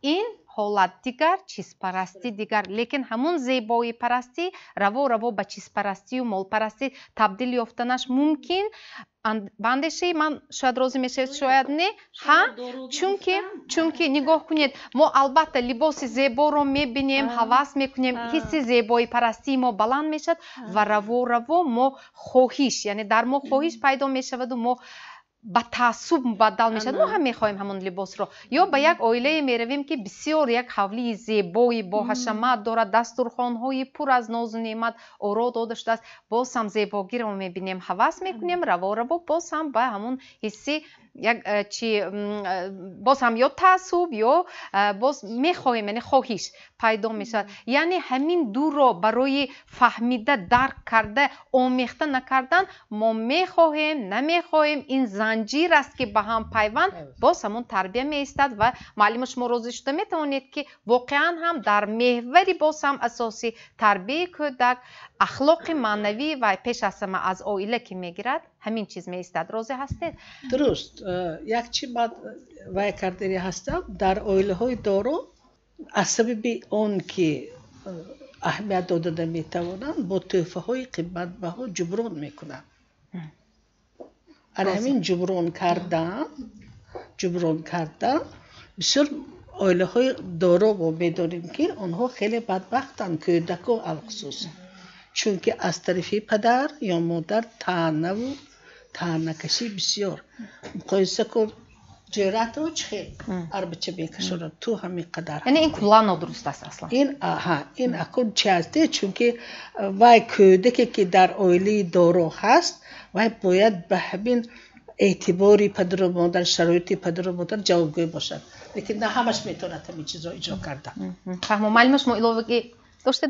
این حالت دیگر چیز پرستی دیگر لیکن همون زیبایی پرستی رو به چیز پرستی و مال پرستی تبدیل یافتنش ممکن بندشه من شاید روزی میشه شاید نه ها چونکه نگاه کنید ما البته لباس زیبا رو میبینیم هوس میکنیم حس زیبایی پرستی ما بلند میشد و رو ما خواهش یعنی در ما خواهش پیدا میشود و ما با تعصب مبدل میشد. ما هم میخوایم همون لباس رو یا به یک عائله میرویم که بسیار یک حولی زیبایی با حشمت دارد دسترخوان‌های پر از ناز و نعمت اورا داشته است باز هم زیباگی رو میبینیم هوس میکنیم رو باز هم با همون حسی یک چی باز هم یا تعصب یا باز میخوایم یعنی خواهش پیدا میشد. یعنی همین دو رو برای فهمیده درک کرده آمیخته نکردن ما میخواهیم نمیخواهیم این زنجیر است که به هم پیوند باز همون تربیه میستد و معلم شما روزی شده میتوانید که واقعا هم در محوری باز هم اساسی تربیه کودک اخلاق معنوی و پیش از همه از عائله که میگیرد همین چیز میستد. روزی هستید درست یک چی بعد وای کردنی هستم در عائله های دارو از سبب اون که اهمیت داده نمیتوانند با تحفه های قیمت بها جبران میکنند. همین جبران کردن بسیار عائله های دارو با میدانیم که آنها خیلی بدبختند کودک و الخصوص چون که از طرف پدر یا مادر طعنه و طعنه‌کشی بسیار مقایسه کن جرأت و چه بچه میکشند تو همین قدر یعنی این کلا نادرست است اصلا این اکن چه هسته چون که وای کودکی که در عائله دارو هست وای باید به همین اعتباری پدر و مادر شرایط پدر و مادر جوابگوی باشد لیکن نه همش میتونه همین چیزا اجرا کرده. فهمم معلمش ما علاوه داشته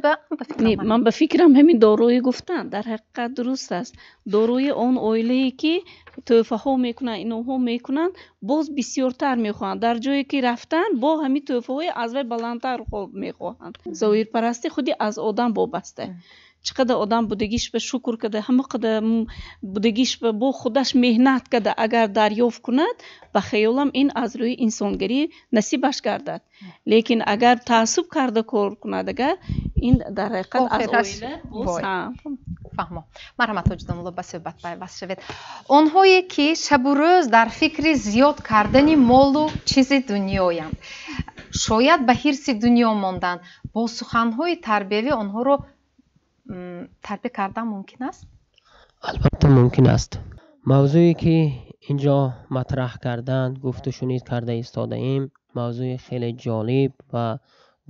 من به فکرم همین داروی گفتن در حقیقت درست است. داروی اون عائله‌ای که تحفه ها میکنن اینها میکنن باز بسیارتر میخوان در جایی که رفتن با همین تحفه های از وی بلندتر میخوان. ظاهر پرستی خودی از آدم وابسته چقدر آدم بودگیش به شکر کده همه قدر بودگیش به با خودش مهنت کده اگر دریافت کند و خیالم این از روی انسانگری نصیبش گردد لیکن اگر تعصب کرده کار کند اگر این در حقیقت از عائله فهمم. مرحمت وجدان الله بس بعد بس شوید. آنهایی که شب و روز در فکر زیاد کردن مال و چیز دنیایند شاید به حرص دنیا ماندن با سخنهای تربیوی آنها رو تربیه کردن ممکن است؟ البته ممکن است. موضوعی که اینجا مطرح کردن گفت و شنید کرده ایستاده ایم موضوع خیلی جالب و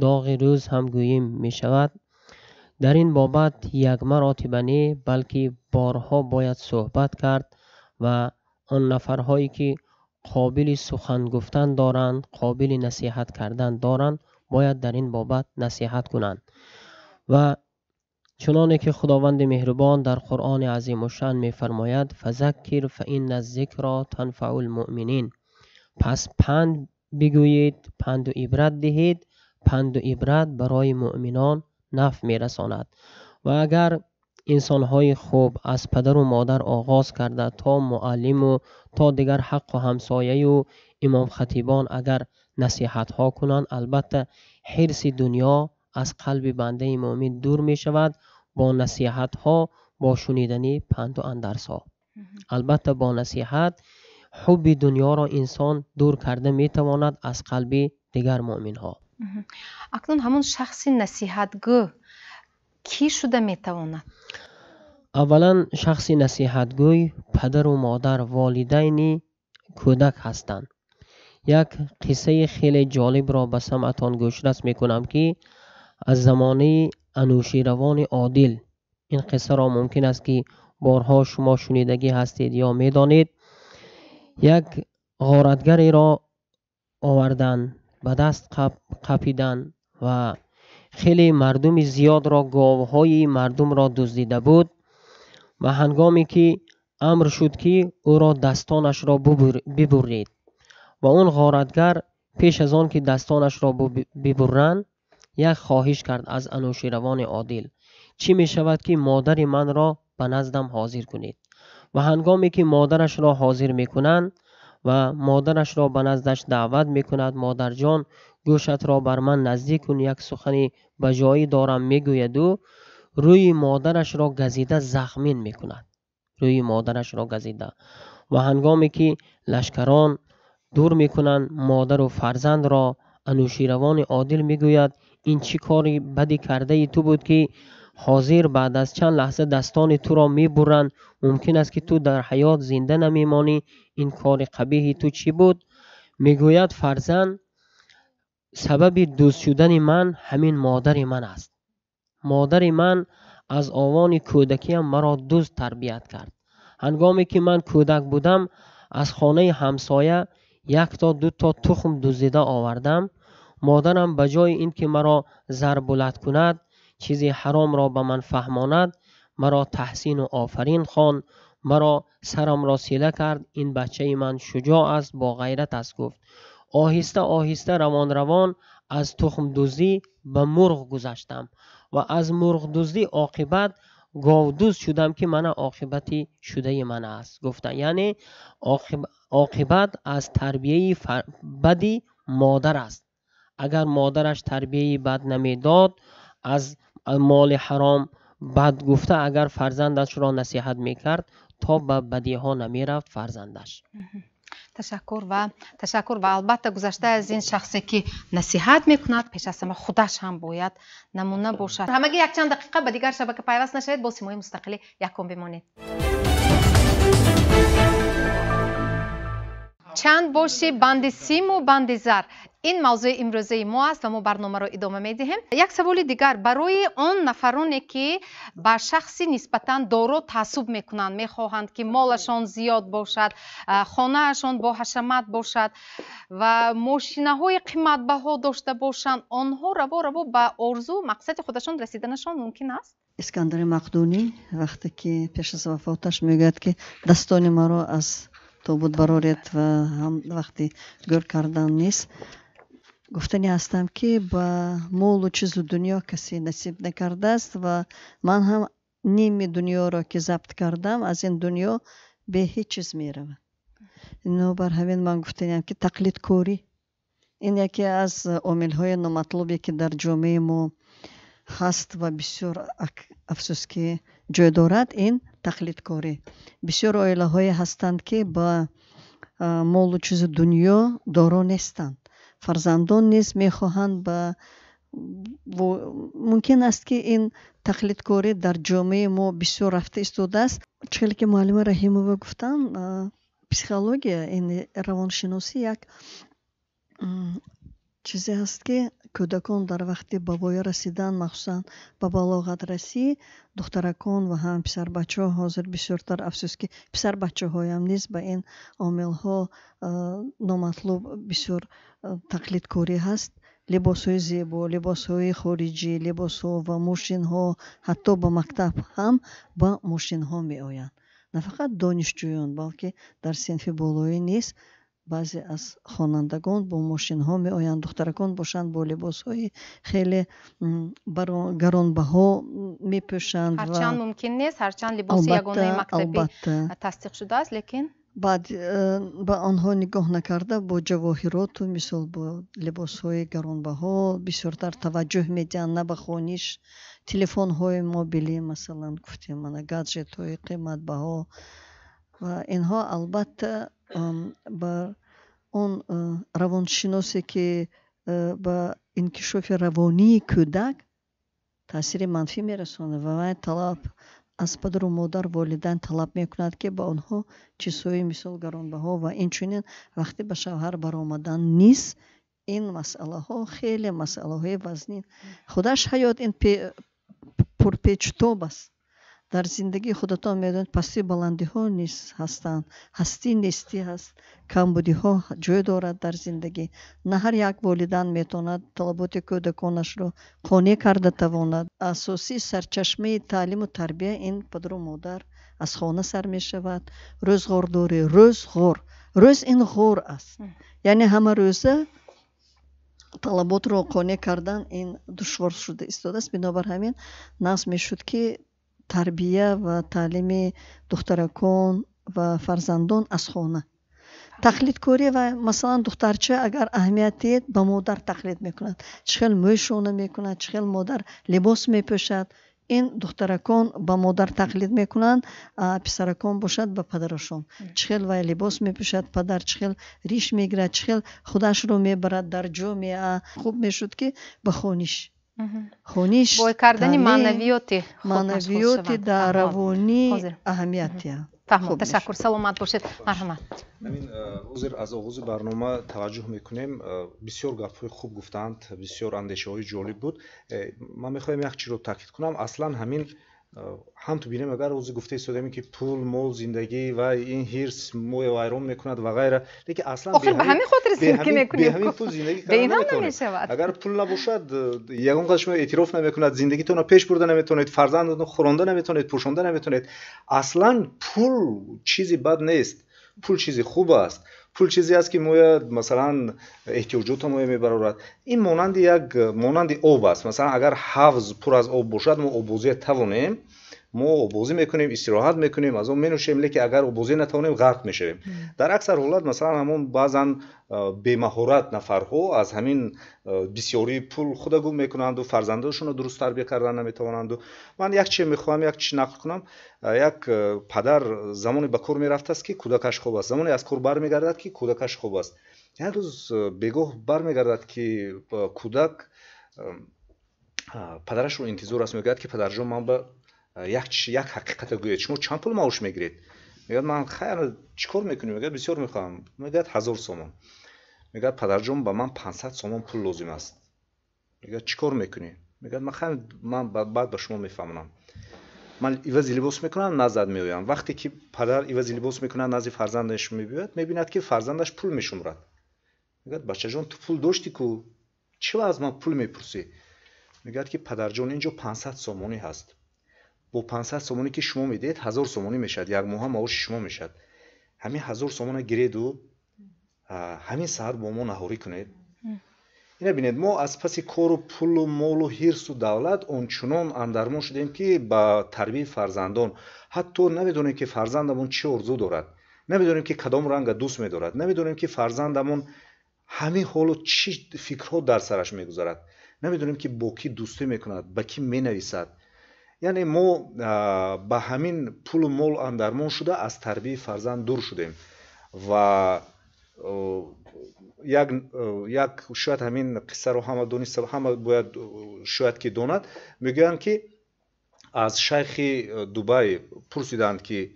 داغ روز هم گوییم می شود. در این بابت یک مراتبه نه بلکه بارها باید صحبت کرد و آن نفرهایی که قابل سخن گفتن دارند قابل نصیحت کردن دارند باید در این بابت نصیحت کنند و چنانه که خداوند مهربان در قرآن عظیم و شان می فرماید فذکر فإن الذکر تنفع المؤمنین پس پند بگویید پند و عبرت دهید پند و عبرت برای مؤمنان نفع می رساند و اگر انسانهای خوب از پدر و مادر آغاز کرده تا معلم و تا دیگر حق و همسایه و امام خطیبان اگر نصیحت ها کنند البته حرص دنیا از قلب بنده مؤمن دور می شود با نصیحت ها با شنیدنی پند و اندرس ها. البته با نصیحت حب دنیا را انسان دور کرده می تواند از قلب دیگر مؤمن ها. акнун ҳамун шахси насиҳатгӯ кӣ шуда метавонад? аввалан шахси насиҳатгӯй падару модар, волидайни кӯдак ҳастанд. як қиссаи хеле ҷолибро ба самъатон гӯшрас мекунам ки аз замонаи анӯширавони одил, ин қиссаро мумкин аст ки борҳо шумо шунидагӣ ҳастед ё медонед. як ғоратгареро оварданд, ба даст қапиданд ва хеле мардуми зиёдро, говҳои мардумро дуздида буд ва ҳангоме ки амр шуд ки ӯро дастонашро бибуред ва он ғоратгар пеш аз он ки дастонашро бибуранд, як хоҳиш кард аз анӯширавони одил: чӣ мешавад ки модари манро ба наздам ҳозир кунед? ва ҳангоме ки модарашро ҳозир мекунанд ва модарашро ба наздаш даъват мекунад: модарҷон, гӯшатро бар ман наздик кун, як сухани ба ҷоӣ дорам, мегӯяду рӯи модарашро газида захмин мекунад. рӯи модарашро газида. ва ҳангоме ки лашкарон дур мекунанд модару фарзандро, анӯширавони одил мегӯяд: ин чӣ кори бади кардаи ту буд ки ҳозир баъд аз чанд лаҳзадастони туро мебуранд? мумкин аст ки ту дар ҳаёт зинда намемонӣ. ин кори қабиҳи ту чӣ буд? мегӯяд фарзанд: сабаби дуз шудани ман ҳамин модари ман аст. модари ман аз овони кӯдакиам маро дуз тарбият кард. ҳангоме ки ман кӯдак будам, аз хонаи ҳамсоя як то ду то тухм дуздида овардам. модарам ба ҷои ин ки маро зарбулат кунад, чизи ҳаромро ба ман фаҳмонад, маро таҳсину офарин хонд, маро сарамро сила кард. ин бачаи ман шуҷоъ аст, бо ғайрат аст, гуфт. оҳиста оҳиста, равон равон аз тухмдуздӣ ба мурғ гузаштам ва аз мурғдуздӣ оқибат говдуз шудам ки мана оқибати шудаи ман аст, гуфта. яъне оқибат аз тарбияи бади модар аст. агар модараш тарбияи бад намедод, аз моли ҳаром бад гуфта, агар фарзандашро насиҳат мекард, то ба бадиҳо намерафт фарзандаш. ташаккур ва албатта гузашта аз ин шахсе ки насиҳат мекунад, пеш аз ҳама худаш ҳам бояд намуна бошад. ҳамагӣ якчанд дақиқа ба дигар шабака пайваст нашавед. бо симои мустақилӣ якум бимонед. чанд боши банди симу банди зар, ин мавзӯи имрӯзаи мо аст ва мо барномаро идома медиҳем. як саволи дигар: барои он нафароне ки ба шахси нисбатан доро таъссуб мекунанд, мехоҳанд ки молашон зиёд бошад, хонаашон боҳашамат бошад ва мошинаҳои қиматбаҳо дошта бошанд, онҳо раво раво ба орзу мақсади худашон расиданашон мумкин аст? искандари мақдунӣ вақте ки пеш аз вафоташ мегӯяд ки дастони маро аз тобут бароред ва ҳам вақти гӯр кардан нест, гуфтани ҳастам ки ба молу чизу дунё касе насиб накардааст ва ман ҳам ними дунёро ки забт кардам, аз ин дунё бе ҳеҷ чиз меравад. инобар ҳамин ман гуфтаниам ки тақлидкорӣ ин яке аз омилҳои номатлубе ки дар ҷомеаи мо ҳаст ва бисёр афсӯски ҷой дорад. ин тақлидкорӣ. бисёр оилаҳое ҳастанд ки ба молу чизи дунё доро нестанд. фарзандон низ мехоҳанд ба мумкин аст ки ин тақлидкорӣ дар ҷомеаи мо бисёр рафта истодааст. чхеле ки муаллима Раҳимова гуфтанд, психология, ин равоншиносӣ як чизе ҳаст ки кӯдакон дар вақти ба воя расидан, махсусан ба балоғатрасӣ, духтаракон ва ҳам писарбачаҳо ҳозир бисёртар, афсӯски писарбачаҳоям низ ба ин омилҳо номатлуб бисёр тақлидкорӣ ҳаст. либосҳои зебо, либосҳои хориҷӣ, либосҳо ва мошинҳо, ҳатто ба мактаб ҳам ба мошинҳо меоянд. на фақат донишҷӯён, балки дар синфи болоӣ низ баъзе аз хонандагон бо мошинҳо меоянд. духтаракон бошанд бо либосҳои хеле гаронбаҳо мепӯшанд. ҳарчанд мумкин нест, ҳарчанд либоси ягонаи мактабӣ тасдиқ шудааст, лекин баъд ба онҳо нигоҳ накарда бо ҷавоҳироту мисол бо либосҳои гаронбаҳо бисёртар таваҷҷӯҳ медиҳанд, на ба хониш, телефонҳои мобилӣ, масалан гуфтем мана гаджетҳои қиматбаҳо ва инҳо албатта бар он равоншиносе ки به انکشاف روانی کودک تاثیر منفی میرسونه و وای طلب از پدر و مادر والدین طلب میکند که با آنها چیزهای مثل گرانبها و این چنین وقتی به شوهر برآمدن نیست. این مسئله ها خیلی مسئله های وزنی، خودش حیات این پرپیچ‌تاب است. در زندگی خودتان میدونید پستی بلندی ها نیست هستند، هستی نیستی هست، کمبودی ها جای دارد در زندگی. نه هر یک والدین میتواند طلبات کودکانش رو قانع کرده تواند. اساسی سرچشمه تعلیم و تربیه این پدر و مادر از خانه سر می شود. روزگار داری، روز این غور است، یعنی همه روزه طلبات رو قانع کردن این دشوار شده ایستاده است. بنابر همین نصب می شد که تربیه و تعلیم دخترکان و فرزندان از خانه. تقلید کاری و مثلا دخترچه اگر اهمیتی به مادر تقلید میکند، چخیل موی شونه میکند، چخیل مادر لباس میپوشد، این دخترکان به مادر تقلید میکنند، پسرکان باشد به پدرشان. چخیل و لباس میپوشد پدر، چخیل ریش میگیرد، چخیل خودش رو میبرد در جامعه. خوب میشد که به خونیش بای کردن معنویاتی در روانی اهمیتی. فهمید. تشکر. سلامت باشید. مرحمت. همین عذر از آغاز برنامه توجه میکنیم بسیار گپ‌های خوب گفتند، بسیار اندیشه‌های جالب بود. من میخوایم یک چیز رو تاکید کنم. اصلا همین هم تو بینیم اگر روزی گفته ایستادیم که پول مول زندگی و این هرس موی وایرون میکند و غیره، لیکن اصلا به همین خاطر زندگی میکنیم، به همین پول زندگی کردن نمیتونید. اگر پول نباشد یگان قدر شما اعتراف نمیکند، زندگیتون رو پیش برده نمیتونید، فرزندتون خورنده نمیتونید، پوشانده نمیتونید. اصلا پول چیزی بد نیست، پول چیزی خوب است. پول چیزی است که موی مثلا احتیاجات موی میبرد. این مانند آب است. مثلا اگر حوض پر از آب باشد ما آبوزی توانیم، ما آبوزی میکنیم، استراحت میکنیم، از اون مینوشیم، لیکن اگر آبوزی نتوانیم غرق میشویم. در اکثر حالات مثلا همون بعضا بی مهارت نفرها از همین بسیاری پول خود گم میکنند و فرزندانشون رو درست تربیت کردن نمیتوانند. و من یک چیز میخوام یک چیز نقل کنم. یک پدر زمانی به کار میرفت است که کودکش خوب است، زمانی از کار برمیگردد که کودکش خوب است. یک روز بگاه برمیگردد که کودک پدرش رو انتظار است، میگوید که پدر جان من به یک حقیقت گوید شما چند پول معاش میگیرید؟ میگه من خیر چیکار میکنی؟ میگه بسیار میخوام. میگه 1000 سومان. میگه پدر جان به من 500 سومان پول لازم است. میگه چیکار میکنی؟ میگه من بعد به شما میفهمونم. من عوض لباس میکنم نزد میایم. وقتی که پدر عوض لباس میکنه نزد فرزندش میبیاد، میبیند که فرزندش پول میشمرد. میگه بچه جان تو پول داشتی کو؟ چرا از من پول میپرسی؟ میگه که پدر جان اینجا 500 سومانی هست. با 500 سومانی که شما میدید 1000 سومانی میشد، یک ماه معاش شما میشد. همین 1000 سومان گیرید و همین ساعت با ما نهاری کنید. اینا ببینید ما از پس کار و پول و مال و حرص و دولت اونچنان اندرمان شدیم که با تربیت فرزندان حتی نمیدونیم که فرزندمون چه آرزو دارد، نمیدونیم که کدام رنگ دوست می‌دارد، نمیدونیم که فرزندمون همین حالو چی فکرها در سرش میگذارد، نمیدونیم که با کی دوستی میکند، با کی مینویسد. یعنی ما با همین پول و مال اندرمان شده از تربیت فرزند دور شدیم و یک شاید همین قصه رو همه دونست، همه باید شاید که داند. میگویند که از شیخ دبی پرسیدند که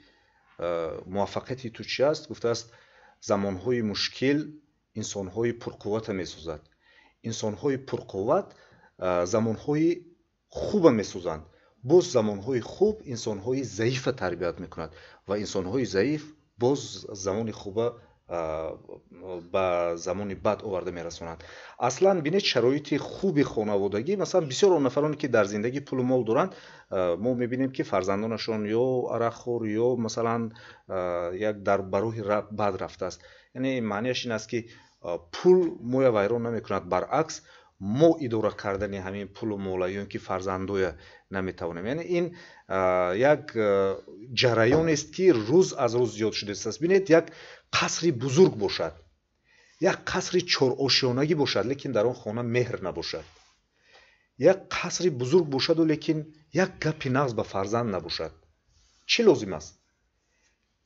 موفقیتی تو چی است؟ گفته است زمانهای مشکل انسانهای پرقوت میسازد، انسانهای پرقوت زمانهای خوب میسازند، باز زمانهای خوب انسانهای ضعیف تربیت میکند و انسانهای ضعیف باز زمان خوب با زمان بد آورده میرسونند. اصلا بینید شرایط خوبی خانوادگی، مثلا بسیار نفرانی که در زندگی پول و مال دارند ما میبینیم که فرزندانشون یا عرق خور یا مثلا یک در برای بد رفته است. یعنی معنیش این است که پول موی ویران نمیکند، برعکس ما اداره کردن همین پول و مال که فرزندای نمیتوانیم. یعنی این یک جریان است که روز از روز زیاد شده است. ببینید یک قصری بزرگ باشد، یک قصری چهار آشیانگی باشد لیکن در آن خانه مهر نباشد، یک قصری بزرگ باشد و لیکن یک گپی نغز به فرزند نباشد، چه لازم است؟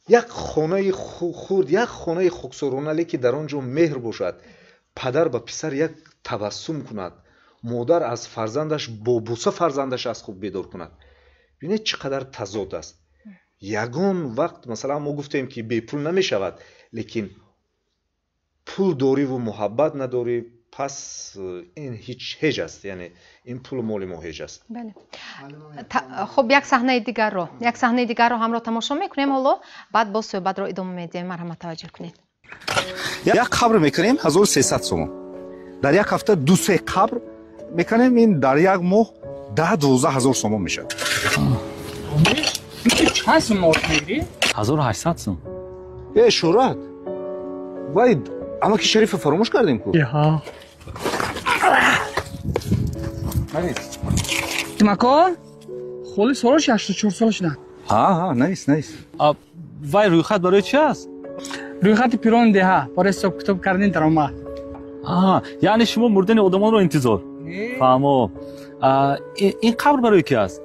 یک خانه خود، یک خانه خاکسارانه لیکن در آنجا مهر باشد، падар ба писар як табассум кунад, модар аз фарзандаш бо буса фарзандаш аз хуб бедор кунад. бинед чӣ қадар тазод аст. ягон вақт масалан мо гуфтем ки бепул намешавад, лекин пул дорӣ ву муҳаббат надорӣ, пас ин ҳеҷ аст, яъне ин пул моли мо ҳеҷ аст. хуб як саҳнаи дигарро ҳамроҳ тамошо мекунем, ҳоло баъд боз суҳбатро идома медиҳем. марҳамат таваҷҷӯҳ кунед. як қабр мекунем 1300 сомон, дар як ҳафта 2-3 қабр мекунем, ин дар як моҳ 10-12 ҳазор сомон мешавад. чанд сум маош мегирӣ? 1800 сум. шӯрат вай амаки шарифа фаромӯш кардем ку. тимако холи соли 64 сола шуданд. навис вай рӯйхат барои чи аст? рӯйхати пирони деҳа барои ҳисоб китоб кардани даромад. яъне шумо мурдани одамонро интизор. фаҳмо. ин қабр барои ки аст?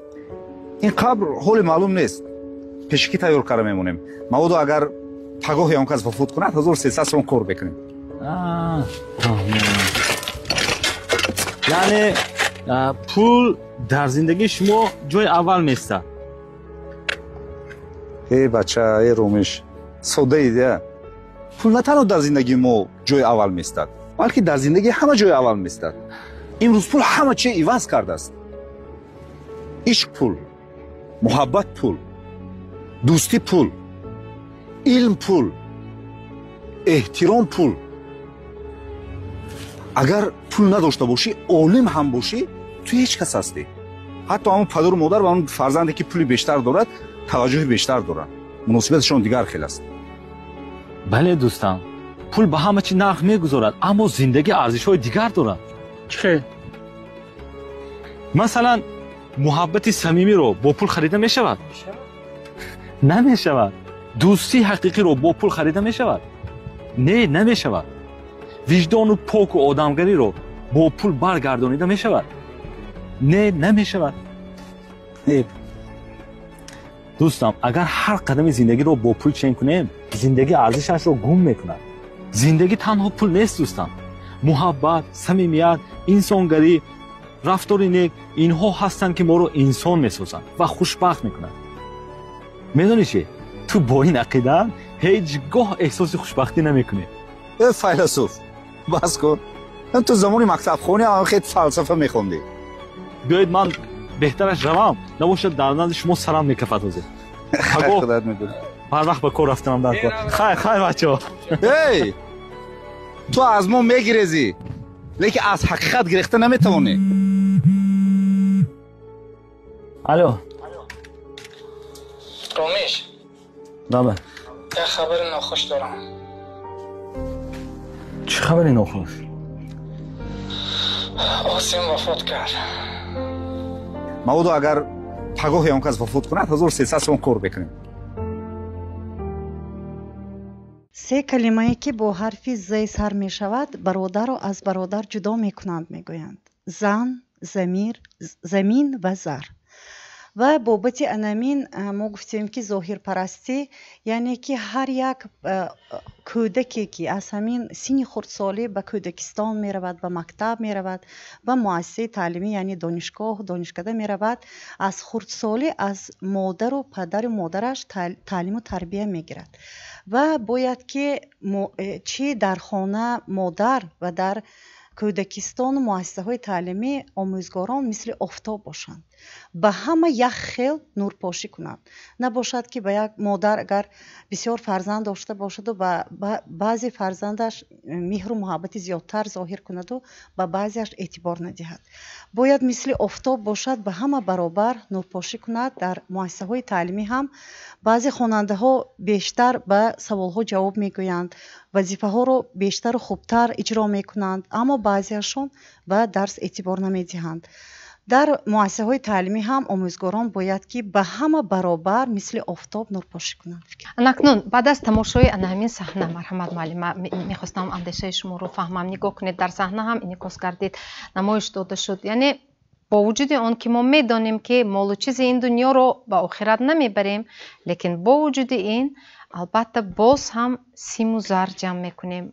ин қабр ҳоли маълум нест, пешакӣ тайёр карда мемонем. мабодо агар пагоҳи он кас вафот кунад 1300 сом кор бекунем. яъне пул дар зиндагии шумо ҷои аввал места. бача ромиш соддаида, пул на танҳо дар зиндагии мо ҷои аввал местад, балки дар зиндагии ҳама ҷои аввал местад. имрӯз пул ҳама чи иваз кардааст. ишқ пул, муҳаббат пул, дӯстӣ пул, илм пул, эҳтиром пул. агар пул надошта бошӣ, олим ҳам бошӣ, ту ҳеҷ кас ҳастӣ. ҳатто ҳамон падару модар ба он фарзанде ки пули бештар дорад таваҷҷӯҳи бештар дорад. муносибаташон дигар хел аст. бале дӯстам, пул ба ҳама чӣ нарх мегузорад, аммо зиндагӣ арзишҳои дигар дорад. чӣ хел? масалан муҳаббати самимиро бо пул харида мешавад? намешавад. дӯстии ҳақиқиро бо пул харида мешавад? не, намешавад. виҷдону поку одамгариро бо пул баргардонида мешавад? не, намешавад. дӯстам, агар ҳар қадами зиндагиро бо пул чен кунем, зиндагӣ арзишашро гум мекунад. зиндагӣ танҳо пул нест дӯстам. муҳаббат, самимият, инсонгарӣ, рафтори нек, инҳо ҳастанд ки моро инсон месозанд ва хушбахт мекунанд. медонӣ чӣ? ту бо ин ақида ҳеҷ гоҳ эҳсоси хушбахтӣ намекунӣ. файласуф бас кун. ту замони мактабхонӣ ҳам хеле фалсафа мехондӣ. биёед ман беҳтараш равам, набошад дар назди шумо сарам мекафад ҳозир. барвақт ба кор рафтанам дар кор. хайр бачаҳо. ту аз мо мегирезӣ, лекин аз ҳақиқат гирехта наметавонӣ. алё ромиш, баба, як хабари нохуш дорам. чӣ хабари нохуш? осим вафот кард. мабодо агар пагоҳи он кас вафот кунад 1300 сом кор бекунем. се калимае ки бо ҳарфи з сар мешавад бародарро аз бародар ҷудо мекунанд мегӯянд. зан, замир, замин ва зар. ва бобати анамин мо гуфтем ки зоҳирпарастӣ, яъне ки ҳар як кӯдаке ки аз ҳамин синни хурдсолӣ ба кӯдакистон меравад, ба мактаб меравад, ба муассисаи таълимӣ яъне донишгоҳ донишкада меравад, аз хурдсолӣ аз модару падару модараш таълиму тарбия мегирад. ва бояд ки чӣ дар хона модар ва дар кӯдакистону муассисаҳои таълимӣ омӯзгорон мисли офтоб бошанд, ба ҳама як хел нурпошӣ кунанд. набошад ки ба як модар агар бисёр фарзанд дошта бошаду ба баъзе фарзандаш меҳру муҳаббати зиёдтар зоҳир кунаду ба баъзеаш эътибор надиҳад. бояд мисли офтоб бошад, ба ҳама баробар нурпошӣ кунад. дар муассисаҳои таълимӣ ҳам баъзе хонандаҳо бештар ба саволҳо ҷавоб мегӯянд, вазифаҳоро бештару хубтар иҷро мекунанд, аммо баъзеашон ба дарс эътибор намедиҳанд. дар муассисаҳои таълимӣ ҳам омӯзгорон бояд ки ба ҳама баробар мисли офтоб нурпошӣ кунанд. анакнун баъд аз тамошои ана ҳамин саҳна, марҳамат муаллима, мехостам андешаи шуморо фаҳмам. нигоҳ кунед, дар саҳна ҳам инъикос гардид, намоиш дода шуд. яъне бо вуҷуди он ки мо медонем ки молу чизи ин дунёро ба охират намебарем, лекин бо вуҷуди ин албатта боз ҳам симу зар ҷамъ мекунем.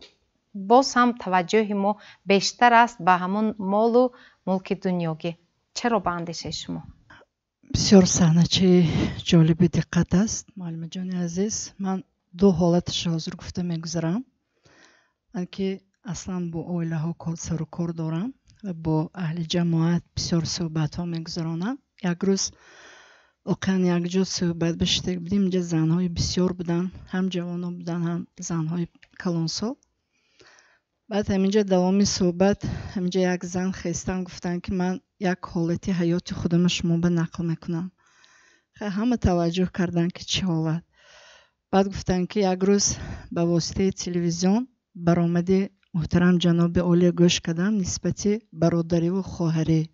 باز هم توجه ما بیشتر است به همون مال و ملک دنیاگی. چرا به اندیشه شما؟ بسیار صحنه‌چه جالب دقت است معلم جان عزیز. من دو حالتش حاضر گفته میگذارم. من که اصلا با اویله ها سر و کار دارم و با اهل جماعت بسیار صحبت ها میگذرانم. یک روز واقعا یک جا صحبت بشته بودیم، اینجا زنهای بسیار بودن، هم جوان ها بودن هم زنهای کلانسال. بعد همینجا دوامی صحبت همینجا یک زن خیستن گفتن که من یک حالتی حیات خودم شما به نقل میکنم. همه توجه کردن که چه حالت. بعد گفتن که یک روز به واسطه تلویزیون برآمده محترم جناب عالی گوش کردم نسبت برادری و خواهری.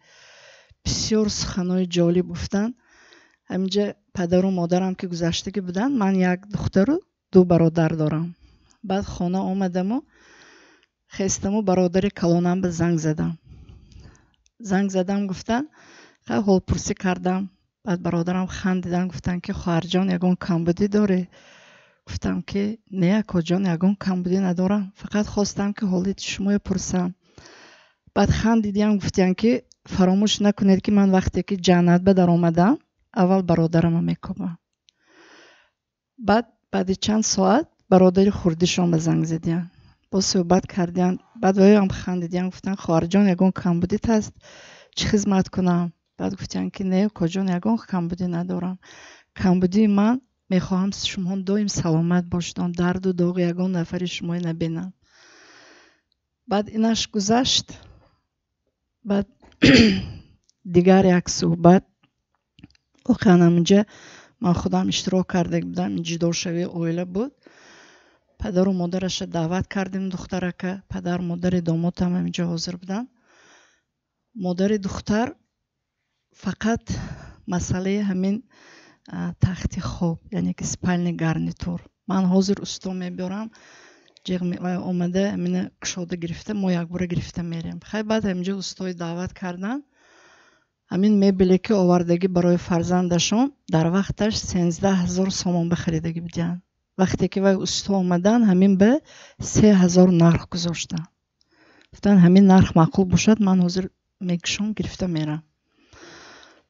بسیار سخنهای جالب گفتن. همینجا پدر و مادرم که گذشته بودن، من یک دختر و دو برادر دارم. بعد خانه آمدم و خواستم و برادر کلانم به زنگ زدم گفتن حال پرسی کردم. بعد برادرم خندیدن گفتن که خواهر جان یگان کمبودی داره؟ گفتم که نه کجان یگان کمبودی ندارم، فقط خواستم که حالت شما پرسم. بعد خندیدن گفتن که فراموش نکنید که من وقتی که جنت به در آمدم اول برادرم میکوبم. بعد چند ساعت برادر خوردیشان به زنگ زدن، با صحبت کردن. بعد وای هم خندیدن گفتن خواهر جان یگان کمبودیت هست، چه خدمت کنم؟ بعد گفتن که نه کجان یگان کمبودی ندارم، کمبودی من میخواهم شما دائم سلامت باشید، درد و داغ یگان نفر شما نبینم. بعد اینش گذشت. بعد دیگر یک صحبت واقعا همینجا من خودم اشتراک کرده بودم، این جدا شوی اویله بود. پدر و مادرش دعوت کردیم دختره که پدر مادر داماد هم اینجا حاضر بودن. مادر دختر فقط مسئله همین تخت خواب یعنی که سپلن گارنیتور من حاضر استا میبرم جیغ اومده همین کشاده گرفته ما یک بار گرفته میریم. خیلی بعد همینجا استای دعوت کردن. همین مبلی که آوردگی برای فرزندشون در وقتش 13,000 سامان بخریدگی بودن. وقتی که وای استا اومدن همین به 3,000 نرخ گذاشتن. گفتن همین نرخ معقول باشد من حاضر میکشم گرفته میرم.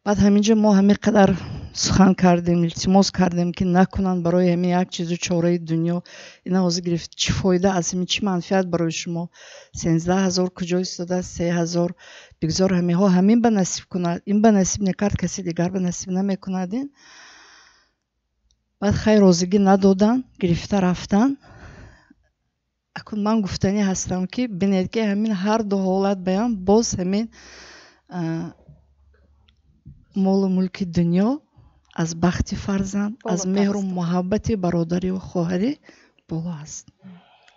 بعد همینجا ما همین قدر سخن کردیم، التماس کردیم که نکنن برای همین یک چیز چاره دنیا اینا حاضر گرفت. چی فایده از همین، چی منفعت برای شما؟ 13,000 کجا استاده؟ 3,000 بگذار همین ها همین به نصیب کند، این به نصیب نکرد کسی دیگر به نصیب نمیکند. بعد خیلی رازگی ندادن گرفته رفتن. اکنون من گفتنی هستم که بینید که همین هر دو حالت بیان باز همین مال و ملک دنیا از بخت فرزند از مهر و محبت برادری و خواهری بالا است.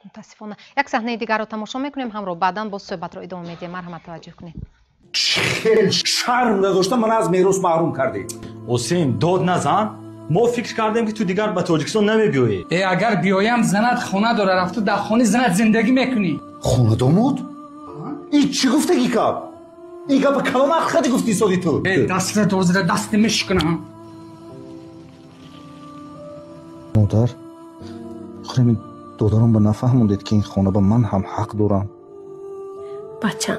متاسفانه یک صحنه دیگر رو تماشا میکنیم، همراه بعداً با صحبت رو ادامه میدیم. مرحمت توجه کنید. خیلی شرم نداشتم من از میراث محروم کردی. حسین داد نزن، ما فکر کردیم که تو دیگر به تاجیکستان نمیبیایی. اگر بیایم زنت خونه داره، رفته در خانه زنت زندگی میکنی. خونه داماد؟ این چی گفته گیکاب؟ این گپ کلام حقیقتی گفتی سادی تو. دست دوزره دست میشکنم. مادر خیلی دادارم به نفهموندید که این خانه به من هم حق دارم. بچم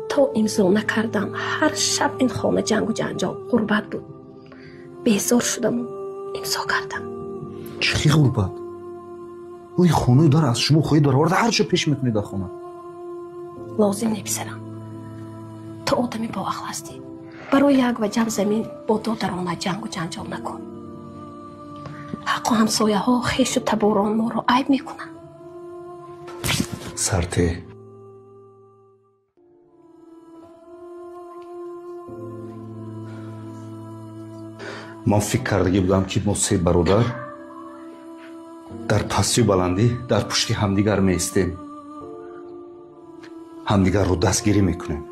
تا امضا نکردم هر شب این خانه جنگ و جنجال غربت بود. بیزار شدم و امضا کردم. چی غربت؟ این خانه داره از شما خواهی داره هر چه پیش میکنید در خانه. لازم نمیسرم. تو آدمی با عقل هستی. برای یک وجب زمین با دو درآمد جنگ و جنجال نکن. حق و همسایه ها خیش و تباران ما رو عیب میکنن. سرته من فکر کردگی بودم که ما سه برادر در پستی و بلندی در پشتی همدیگر میستیم، همدیگر رو دستگیری میکنیم.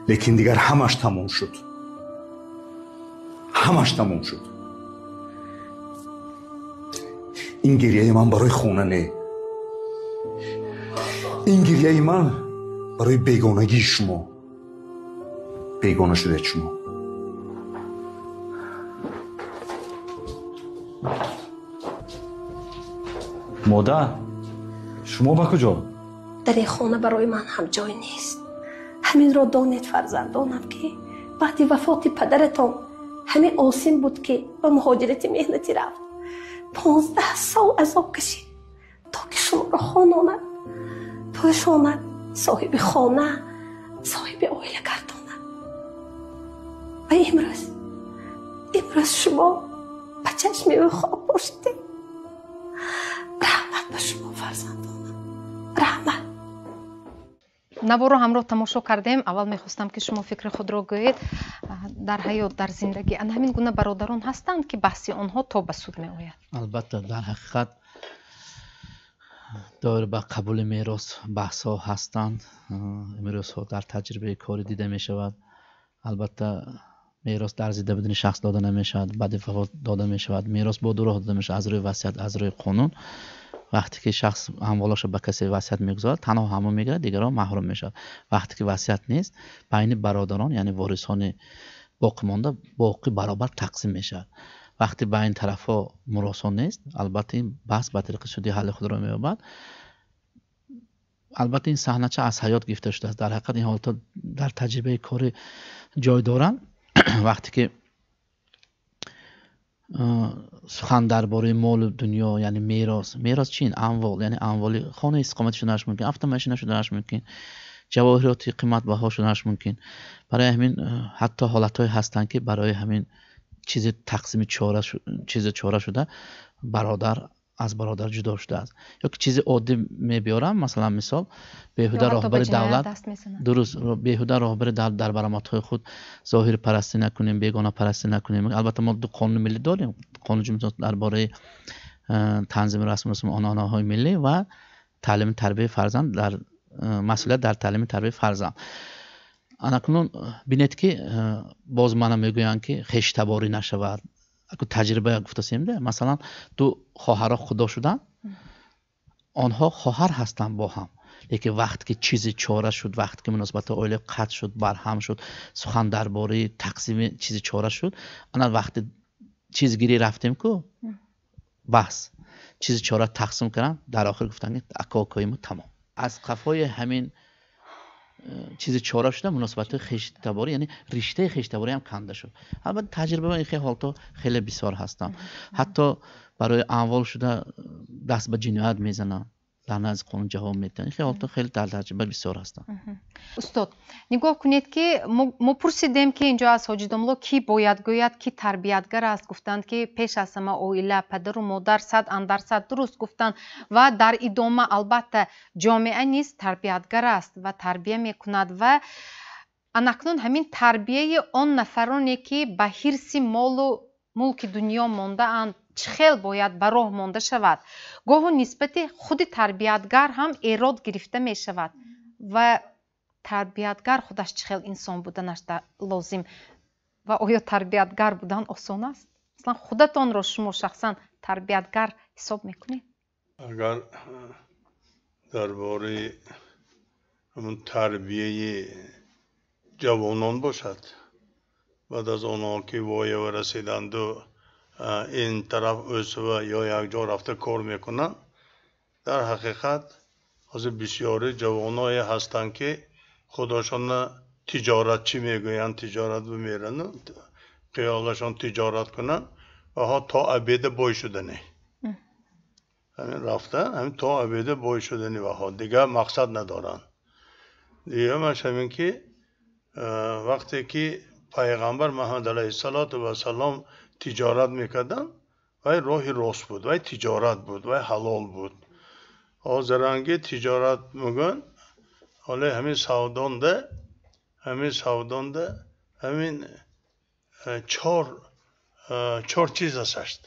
لیکن دیگر همش تمام شد. این گریه من برای خونه نه، این گریه من برای بیگانگی شما، بیگانه شده شما. مادر شما با کجا؟ در این خانه برای من هم جای نیست. همین را دانید فرزندانم که بعد وفات پدرتان همین آسین بود که به مهاجرت مهنتی رفت. 15 سال عذاب کشید تا که شما را خاناند، پوشاند، صاحب خانه، صاحب عائله گرداند. و امروز شما به چشم او خواب باشید. رحمت به شما فرزندانم، رحمت. наворо ҳамроҳ тамошо кардем. аввал мехостам ки шумо фикри худро гӯед. дар ҳаёт, дар зиндагӣ ана ҳамин гуна бародарон ҳастанд ки баҳси онҳо то ба суд меояд? албатта дар ҳақиқат доир ба қабули мерос баҳсҳо ҳастанд. имрӯзҳо дар таҷрибаи корӣ дида мешавад. албатта мерос дар зида бидуни шахс дода намешавад, баъди вафот дода мешавад. мерос бо ду роҳ дода мешавад: аз рӯи васият, аз рӯи қонун. вақте ки шахс амволаша ба касе васият мегузорад, танҳо ҳамон мегирад, дигарон маҳрум мешавад. вақте ки васият нест, байни бародарон, яъне ворисони боқимонда боқӣ баробар тақсим мешавад. вақте байни тарафҳо муроса нест, албатта ин баҳс ба тариқи судӣ ҳалли худро меёбад. албатта ин саҳнача аз ҳаёт гирифта шудааст. дар ҳақиқат ин ҳолатҳо дар таҷрибаи корӣ ҷой доранд. вақте ки сухан дар бораи молу дунё, яъне мерос чин? амвол, яъне амволи хона истиқоматӣ шуданаш мумкин, автомашина шуданаш мумкин, ҷавоҳироти қиматбаҳо шуданаш мумкин. барои ҳамин ҳатто ҳолатҳое ҳастанд ки барои ҳамин чизи тақсими чизи чора шуда бародар аз бародар ҷудо шудааст. ё ки чизи оддӣ мебиёрам, масалан мисол беҳуда роҳбари давлат, дуруст, беҳуда роҳбари давлат дар баромадҳои худ зоҳирпарастӣ накунем, бегонапарастӣ накунем. албатта мо ду қонуни миллӣ дорем. қонуни ҷумҳурӣ дар бораи танзими расму русум онанаҳои миллӣ ва таълими тарбияи фарзанд, дар масъулият дар таълими тарбияи фарзанд. анакунун бинед ки боз мана мегӯянд ки хештаборӣ нашавад. таҷриба гуфтасем да, масалан ду хоҳарро худо шуданд, онҳо хоҳар ҳастанд бо ҳам, лекин вақте ки чизи чора шуд, вақте ки муносибати оила қатъ шуд, барҳам шуд, сухан дар бораи тақсими чизи чора шуд, ана вақте чизгирӣ рафтем ку баҳс чизи чора тақсим карданд, дар охир гуфтанд ки акокоиму тамом. аз қафои ҳамин чизи чора шуда муносибати хештаборӣ, яъне риштаи хештаборӣ ҳам канда шуд. албатта таҷрибаи ин хел ҳолто хеле бисёр ҳастанд. ҳатто барои амвол шуда даст ба ҷиноят мезананд, дар назди қонун ҷавоб медиҳанд. ин хел ҳолто хеле дар таҷриба бисёр ҳастанд. устод нигоҳ кунед ки мо пурсидем ки инҷо аз ҳоҷи домло ки бояд гӯяд, ки тарбиятгар аст. гуфтанд ки пеш аз ҳама оила, падару модар 100% дуруст гуфтанд. ва дар идома албатта ҷомеа низ тарбиятгар аст ва тарбия мекунад. ва анакнун ҳамин тарбияи он нафароне ки ба ҳирси молу мулки дунё мондаанд чӣ хел бояд ба роҳ монда шавад. гоҳу нисбати худи тарбиятгар ҳам эрод гирифта мешавад. ва тарбиятгар худаш чӣ хел инсон буданаш лозим ва оё тарбиятгар будан осон аст? маслан худатонро шумо шахсан тарбиятгар ҳисоб мекунед? агар дар бораи ҳамун тарбияи ҷавонон бошад, баъд аз онҳо ки воява расиданду ин тараф o'sva ё якҷо рафта кор мекунанд, дар ҳақиқат ҳозир бисёри ҷавоное ҳастанд ки худошонро тиҷоратчӣ мегӯянд, тиҷорат бимеранд, қиёлашон тиҷорат кунанд ва ҳо то абеда бой шудане. ҳамин рафта ҳамин то абеда бой шудани ва ҳо дигар мақсад надоранд. дуюмаш ҳамин ки вақте ки пайғамбар Муҳаммад алайҳиссалоту вассалом тиҷорат мекарданд, вай роҳи рост буд, вай тиҷорат буд, вай ҳалол буд. ҳозиранги тиҷорат мегӯянд, ҳоле ҳамин савдонда ҳамин чор чиз аст.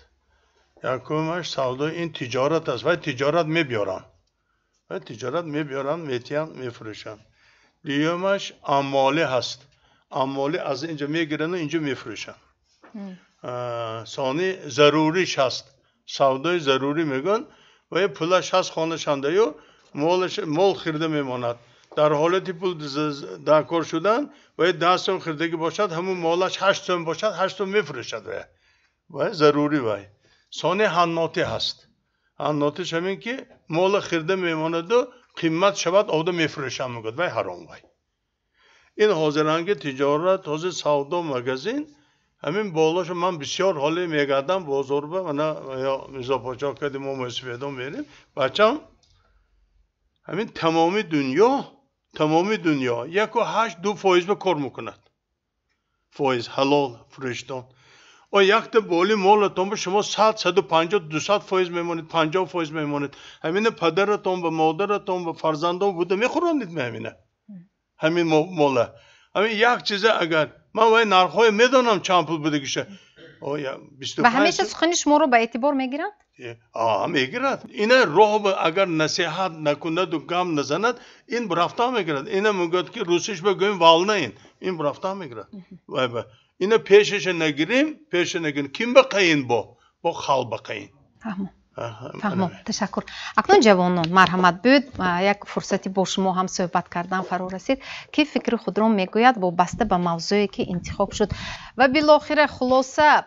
якумаш савдои ин тиҷорат аст, вай тиҷорат мебиёранд, метиҳанд, мефурӯшанд. дуюмаш аммолӣ ҳаст. аммолӣ аз инҷа мегиранд, инҷа мефурӯшанд. сони заруриш ҳаст. савдои зарурӣ мегӯянд, ва пулаш ҳаст хонашандаю мол хирда мемонад. дар ҳолати пул дар кор шудан ва 10 сом хирдагӣ бошад, ҳамун молаш 8 сом бошад, 8 сом мефурӯшад. вай зарурӣ вай. сони ҳаннотӣ ҳаст. ناتش همین که مال خرده میماند و قیمت شود آوده میفروشم میگد وای حرام وای این حاضرانگی تجارت حاضر سودا مگزین همین بالاش من بسیار حالی میگردم بازار به من یا میزا پاچا کردیم ما مسیفیدان میریم بچم همین تمامی دنیا 1.8-2% به کار میکند فایز حلال فروشتن و یک تا بالی مالتون به شما 100-150-200% میمونید 50% میمونید همین پدرتون به مادرتون به فرزندان بوده میخورانید همینه همین ماله همین یک چیزه اگر من وای نرخ‌های میدونم چند پول بوده کشه و همیشه سخن شما رو به اعتبار میگیرند؟ میگیرد اینه راه اگر نصیحت نکند و گم نزند این برافتا میگیرد اینه میگوید که روسیش بگویم والنه این برافتا میگیرد اینه پیشش نگیریم کیم بقیین با خال بقیین فهمم تشکر اکنون جوانان مرحمت بود یک فرصتی با شما هم صحبت کردن فرا رسید که فکر خود را میگوید وابسته به موضوعی که انتخاب شد و بالاخره خلاصه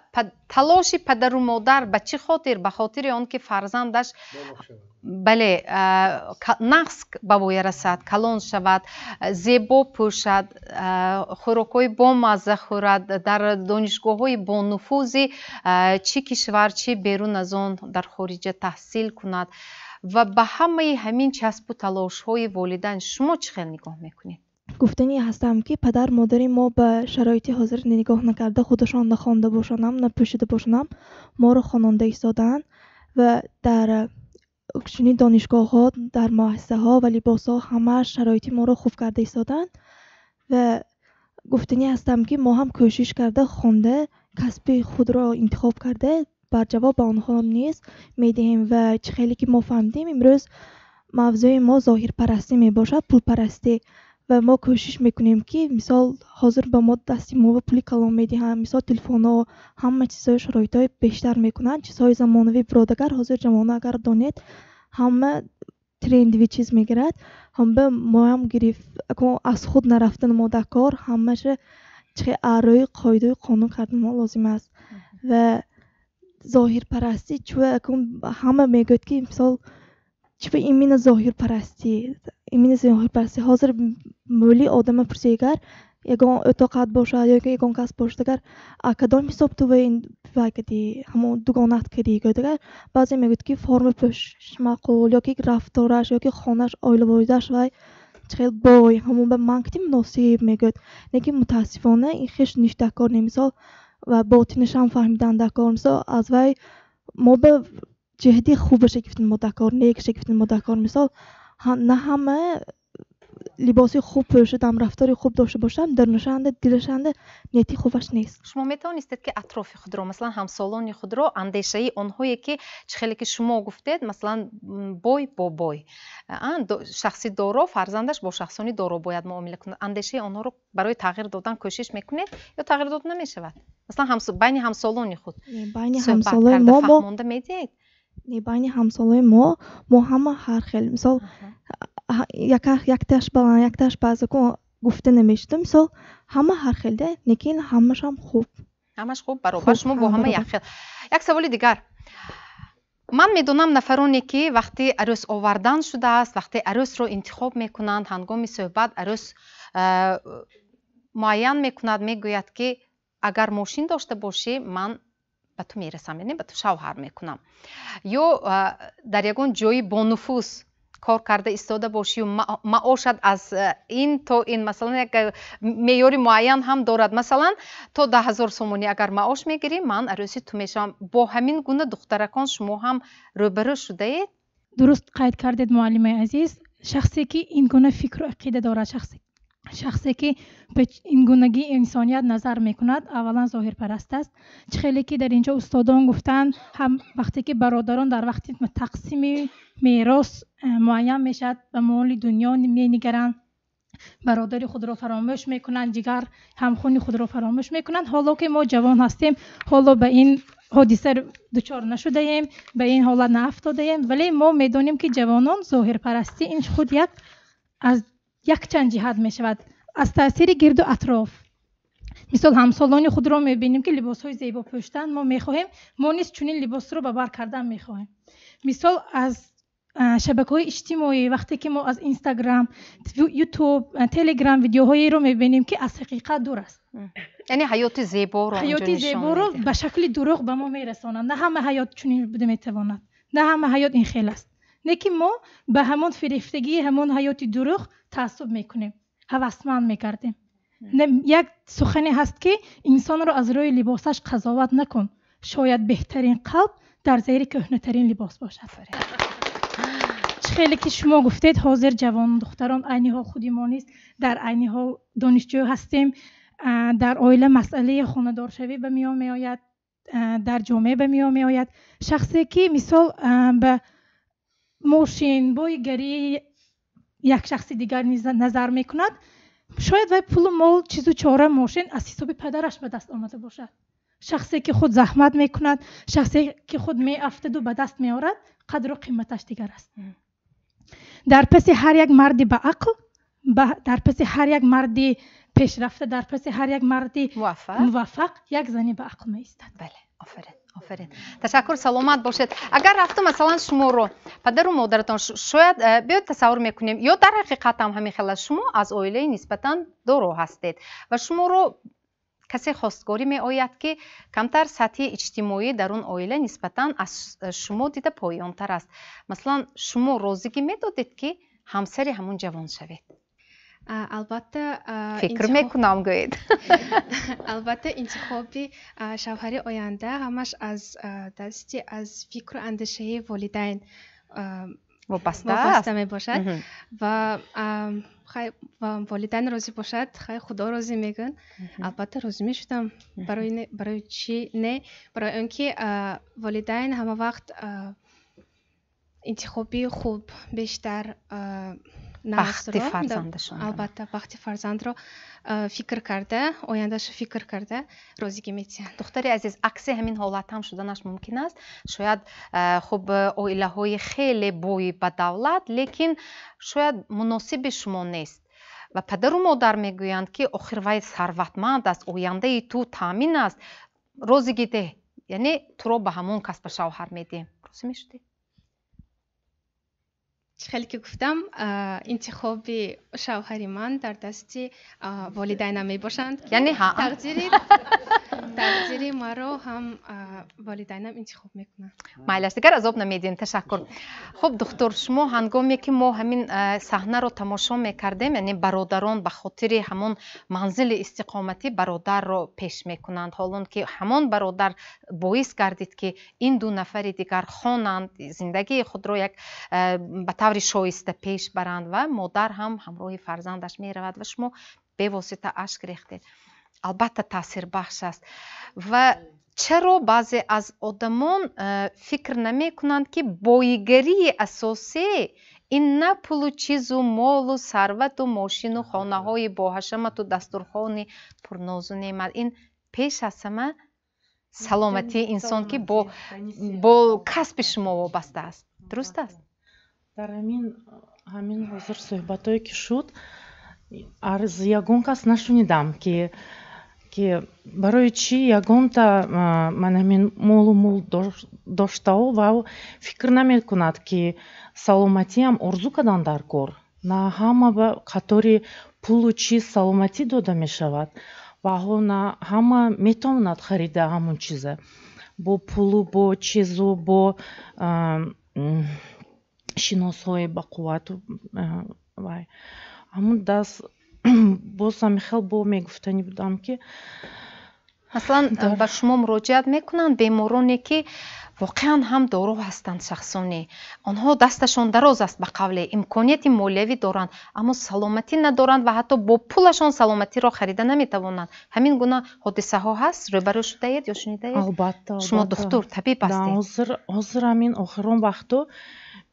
تلاش پدر و مادر به چه خاطر به خاطر آن که فرزندش بله نقص به بوی رسد کلان شود زیبا پوشد خوراک‌های با مزه خورد در دانشگاه‌های با نفوذی چه کشور چه بیرون از آن در خارج تحصیل کند و به همه همین چسب و تلاش‌های والدین شما چه خیلی نگاه میکنید؟ گفتنی هستم که پدر مادر ما به شرایط حاضر نگاه نکرده خودشان نخوانده باشند نپوشیده باشند ما رو خواننده ایستادن و در چنین دانشگاه ها در مؤسسه ها و لباس ها همه شرایط ما رو خوب کرده ایستادن و گفتنی هستم که ما هم کوشش کرده خونده کسب خود را انتخاب کرده بر جواب آنها نیست میدهیم و چه خیلی که ما فهمیدیم امروز موضوع ما ظاهر پرستی می باشد پول پرستی و ما کوشش میکنیم که مثال حاضر به ما دستی ما پول کلام میدهند مثال تلفن ها همه چیزهای شرایط های بیشتر میکنند چیزهای زمانوی برادر حاضر جوانه اگر دانید همه ترندوی چیز میگیرد هم به ما هم گرفت از خود نرفتن ما در کار همه چه ارائه قاعده قانون کردن ما لازم است و ظاهر پرستی چون همه میگوید که مثال چه به ایمین ظاهر پرستی حاضر مولی آدم پرسیگر یگان اتاقت باشد یا که یگان کس باشد اگر کدام حساب تو به این وقتی همون دوگانت کردی اگر بعضی میگوید که فرم پوش معقول یا که رفتارش یا که خانهش آیل وایدش و خیلی بای همون به من که مناسب میگوید نگه متاسفانه این خیش نیشته کار نمیسال و باطنش هم فهمیدن در کار مثال از وی ما به جهدی خوبش گفتن ما در کار نیکش گفتن ما در کار مثال نه همه لباسی خوب پوشیدم رفتاری خوب داشته باشم در نشانده دلشانده نیتی خوبش نیست. شما میتونستید که اطراف خود را مثلا همسالان خود را اندیشه آنهایی که خیلی که شما گفتید مثلا بای با بای شخصی دارا فرزندش با شخصانی دارا باید معامله کنه اندیشه آنها رو برای تغییر دادن کوشش میکنید یا تغییر داد نمیشود مثلا بین همسالان خود بین همسالان ما فهمانده میدید بین همسالان ما همه هر خیلی مثال یک تاش بالان یک تاش بعضی که گفته نمیشده مثال همه هر خیلی ده نکین همش هم خوب همش خوب برابر شما با همه یک خیل یک سوال دیگر من میدونم نفرانی که وقتی عروس آوردن شده است وقتی عروس رو انتخاب میکنند هنگام صحبت عروس معین میکند میگوید که اگر ماشین داشته باشی من به تو میرسم یعنی به تو شوهر میکنم یا در یگان جایی با نفوذ کار کرده ایستاده باشی و معاشت از این تا این مثلا یک معیار معین هم دارد مثلا تا 10,000 سومونی اگر معاش میگیری من عروسی تو میشم با همین گونه دخترکان شما هم روبرو شده اید؟ درست قید کردید معلم عزیز شخصی که این گونه فکر و عقیده دارد شخصی که به این گونگی انسانیت نظر میکند اولا ظاهر پرست است چه خیلی که در اینجا استادان گفتن هم وقتی که برادران در وقتی تقسیم میراث معین میشد به مال دنیا نمیگرند برادر خود را فراموش میکنند جگر همخونی خود را فراموش میکنند حالا که ما جوان هستیم حالا به این حادثه دچار نشده ایم به این حالت نافتاده ایم ولی ما میدونیم که جوانان ظاهر پرستی این خود از یک چند جهت می شود از تاثیر گرد و اطراف мисол ҳамсолони худро мебинем ки либосҳои зебо пӯштанд, мо мехоҳем мо низ чунин либосро ба бар кардан мехоҳем. мисол аз шабакаҳои иҷтимоӣ вақте ки мо аз инстаграм, ютуб, телеграм видеоҳоеро мебинем ки аз ҳақиқат дур аст. яъне ҳаёти зеборо ба шакли дурӯғ ба мо мерасонанд. На ҳама ҳаёт чунин буда метавонад, на ҳама ҳаёт ин хел аст. не ки мо ба ҳамон фирифтагии ҳамон ҳаёти дурӯғ таассуб мекунем, ҳавасманд мекардем. як сухане ҳаст ки инсонро аз рӯи либосаш қазоват накун, шояд беҳтарин қалб дар зери кӯҳнатарин либос бошад. хеле ки шумо гуфтед ҳозир ҷавон духтарон айни ҳол худи мо низ дар айни ҳол донишҷӯ ҳастем, дар оила масъалаи хонадоршавӣ ба миён меояд, дар ҷомеа ба миён меояд. шахсе ки мисол ба мошинбойгарӣ як шахси дигар назар мекунад, шояд вай пулу мол чизу чора мошин аз ҳисоби падараш ба даст омада бошад. шахсе ки худ заҳмат мекунад, шахсе ки худ меафтаду ба даст меорад, қадру қиматаш дигар аст. дар паси ҳар як марди баақл, дар паси ҳар як марди пешрафта, дар паси ҳар як марди муваффақ як зани баақл меистад. бале, офарин. ташаккур, саломат бошед. агар рафту масалан шуморо падару модаратон шояд биёд тасаввур мекунем, ё дар ҳақиқат ҳам ҳамин хела шумо аз оилаи нисбатан доро ҳастед ва шуморо касе хостгорӣ меояд ки камтар сатҳи иҷтимоӣ дар он оила нисбатан аз шумо дида поёнтар аст. масалан шумо розигӣ медодед ки ҳамсари ҳамон ҷавон шавед? албатта фикр мекунам гӯед. албатта интихоби шавҳари оянда ҳамаш аз дасти аз фикру андешаи волидайн вобаста мебошад ва волидайн розӣ бошад, хай худо розӣ мегӯн. албатта розӣ мешудам. барои чӣ не? барои он ки волидайн ҳама вақт интихоби хуб бештар бахти фарзандашон, албатта бахти фарзандро фикр карда, ояндашро фикр карда розигӣ метиҳанд. духтари азиз, акси ҳамин ҳолат ҳам шуданаш мумкин аст. шояд хуб оилаҳои хеле бои ба давлат, лекин шояд муносиби шумо нест ва падару модар мегӯянд ки охир вай сарватманд аст, ояндаи ту таъмин аст, розигӣ деҳ, яъне туро ба ҳамон кас ба шавҳар медиҳем. розӣ мешудӣ? хеле ки гуфтам, интихоби шавҳари ман дар дасти волидайнам мебошанд. яъне тақдири маро ҳам волидайнам интихоб мекунанд. майлаш, дигар азоб намедиҳем. ташаккур. хуб духтур, шумо ҳангоме ки мо ҳамин саҳнаро тамошо мекардем, яъне бародарон ба хотири ҳамон манзили истиқоматӣ бародарро пеш мекунанд, ҳолон ки ҳамон бародар боис гардид ки ин ду нафари дигар хонанд, зиндагии худро як ба таври шоиста пеш баранд ва модар ҳам ҳамроҳи фарзандаш меравад ва шумо бевосита ашк рехтед. албатта таъсирбахш аст. ва чаро баъзе аз одамон фикр намекунанд ки боигарии асосӣ ин на пулу чизу молу сарвату мошину хонаҳои боҳашамату дастурхони пурнозу неъмат, ин пеш аз ҳама саломатии инсон ки бо касби шумо вобаста аст. дуруст аст? дар ҳамин ҳозир суҳбатое ки шуд, аз ягон кас нашунидам ки барои чӣ ягонта ман ҳамин молу мул доштао ва фикр намекунад ки саломатиам орзу кадан дар кор. на ҳама ба қатори пулу чиз саломатӣ дода мешавад ва на ҳама метавонад харида ҳамон чиза бо пулу, бо чизу, бо шиносҳои бақуввату вай ҳамун даст боз ҳами хел бо мегуфтанӣ будам ки маслан ба шумо муроҷиат мекунанд бемороне ки воқеан ҳам доро ҳастанд, шахсоне онҳо дасташон дароз аст, ба қавле имконияти молиявӣ доранд, аммо саломатӣ надоранд ва ҳатто бо пулашон саломатиро харида наметавонанд. ҳамин гуна ҳодисаҳо ҳаст? рӯбарӯ шудаед ё шунидаед? албатта. шумо духтур, табиб ҳастед. ҳозир ҳамин охирон вақто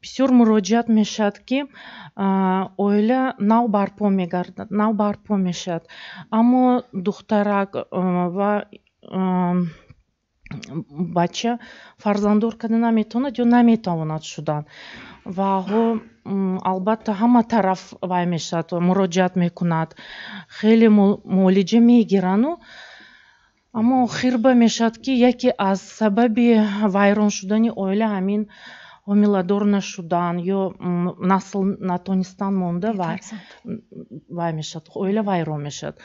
бисёр муроҷиат мешавад ки оила нав барпо мешавад, аммо духтарак ва бача фарзанддор карда наметавонад ё наметавонад шудан. ва ҳо албатта ҳама тараф вай мешавад, муроҷиат мекунад, хеле муолиҷа мегирану аммо охир ба мешавад ки яке аз сабаби вайрон шудани оила ҳамин ҳомиладор нашудан ё насл натонистан монда вай мешавад, оила вайрон мешавад.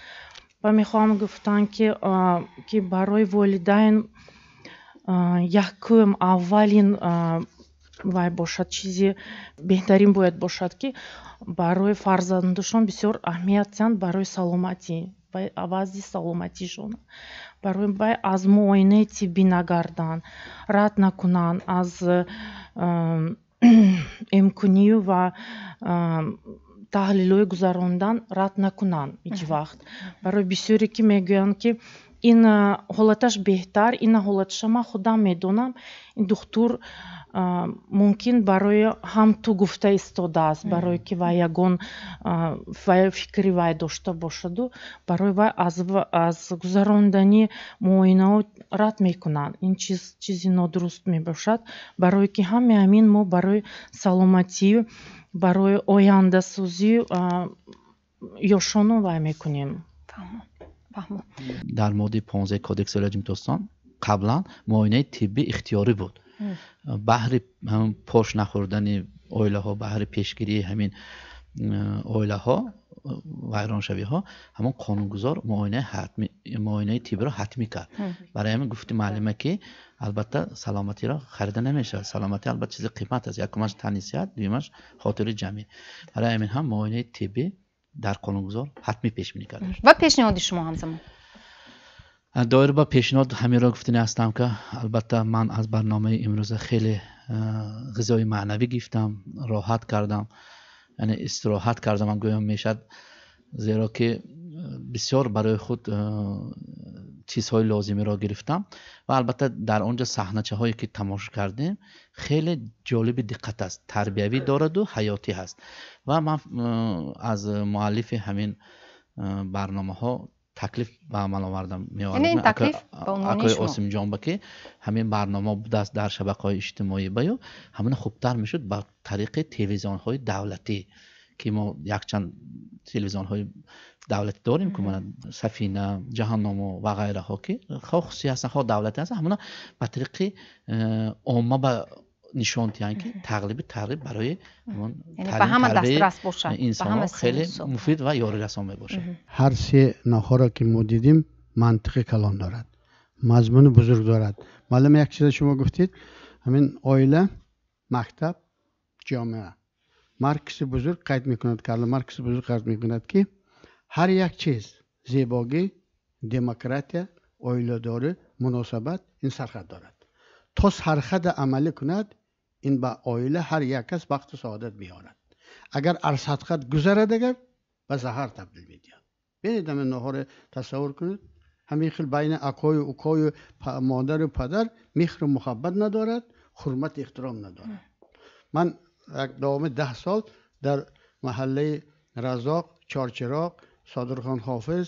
ва мехоҳам гуфтан ки барои волидайн якум аввалин вай бошад, чизи беҳтарин бояд бошад ки барои фарзандашон бисёр аҳамият диҳанд барои саломатӣ ва авази саломатишон, барои бай аз муоинаи тиббӣ нагардан, рад накунанд аз эмкунию ва таҳлилҳои гузарондан рад накунанд ҳеҷ вақт. Барои бисёре ки мегӯянд ки ин ҳолаташ беҳтар, ин ҳолаташа ман худам медонам, ин духтур мумкин барои ҳам ту гуфта истодааст, барое ки вай ягон фикри вай дошта бошаду барои вай аз гузарондани муоинаҳо рад мекунанд. Ин чизи нодуруст мебошад, барое ки ҳамаи ҳамин мо барои саломатӣ, барои ояндасозӣ ёшону вай мекунем. дар модди 15 кодекси оилаи ҷумҳурии қаблан муоинаи тиббӣ ихтиёрӣ буд. баҳри пош нахӯрдани оилаҳо, баҳри пешгирии ҳамин оилаҳо вайроншавиҳо, ҳамон қонунгузор муоинаи тиббиро ҳатмӣ кард. барои ҳамин гуфти муаллима ки албатта саломатиро харида намешавад. саломатӣ албатта чизи қимат аст. якумаш тани сиҳат, дуюмаш хотири ҷамъӣ. барои ҳамин ҳам муоинаи тиббӣ дар қонунгузор ҳатмӣ пешбинӣ карда шуд. ва пешниҳоди шумо ҳамзамон? доир ба пешниҳод ҳаминро гуфтанӣ ҳастам ки албатта ман аз барномаи имрӯза хеле ғизои маънавӣ гирифтам, роҳат кардам, яъне истироҳат кардам, ман гӯям мешад, зеро ки бисёр барои худ чизҳои лозимиро гирифтам ва албатта дар он ҷо саҳначаҳое ки тамошо кардем хеле ҷолиби диққат аст, тарбиявӣ дораду ҳаётӣ ҳаст. ва ман аз муаллифи ҳамин барномаҳо таклиф ба амал овардам, акои осимҷонба ки ҳамин барнома будааст дар шабакаҳои иҷтимоӣ баё ҳамина хубтар мешуд ба тариқи телевизионҳои давлатӣ, ки мо якчанд телевизионҳои давлатӣ дорем ки Сафина, Ҷаҳанномо ва ғайраҳо ки хоҳ хусусӣ ҳастанд, хоҳ давлатӣ ҳастанд, ҳамона ба тариқи омма ба нишон диҳанд ки тағлиби тарғиб барои инсонҳо хеле муфид ва ёрирасон мебошад. ҳар се наҳоро ки мо дидем мантиқи калон дорад, мазмуни бузург дорад. маълума як чиз шумо гуфтед, ҳамин оила, мактаб, ҷомеа. маркси бузург қайд мекунад, Карл Маркс бузург қайд мекунад ки ҳар як чиз, зебогӣ, демократия, оиладорӣ, муносабат ин сархат дорад. то сархат амалӣ кунад, ин ба оила ҳар як кас вақту саодат биёрад. агар аз сархат гузарад, агар ба заҳар табдил медиҳад. бинед ҳамин наҳоро тасаввур кунед, ҳамин хел байни акою укою модару падар меҳру муҳаббат надорад, ҳурмат эҳтиром надорад. ман давоми 10 сол дар маҳаллаи Разоқ, Чорчироқ, Содирхон Ҳофиз,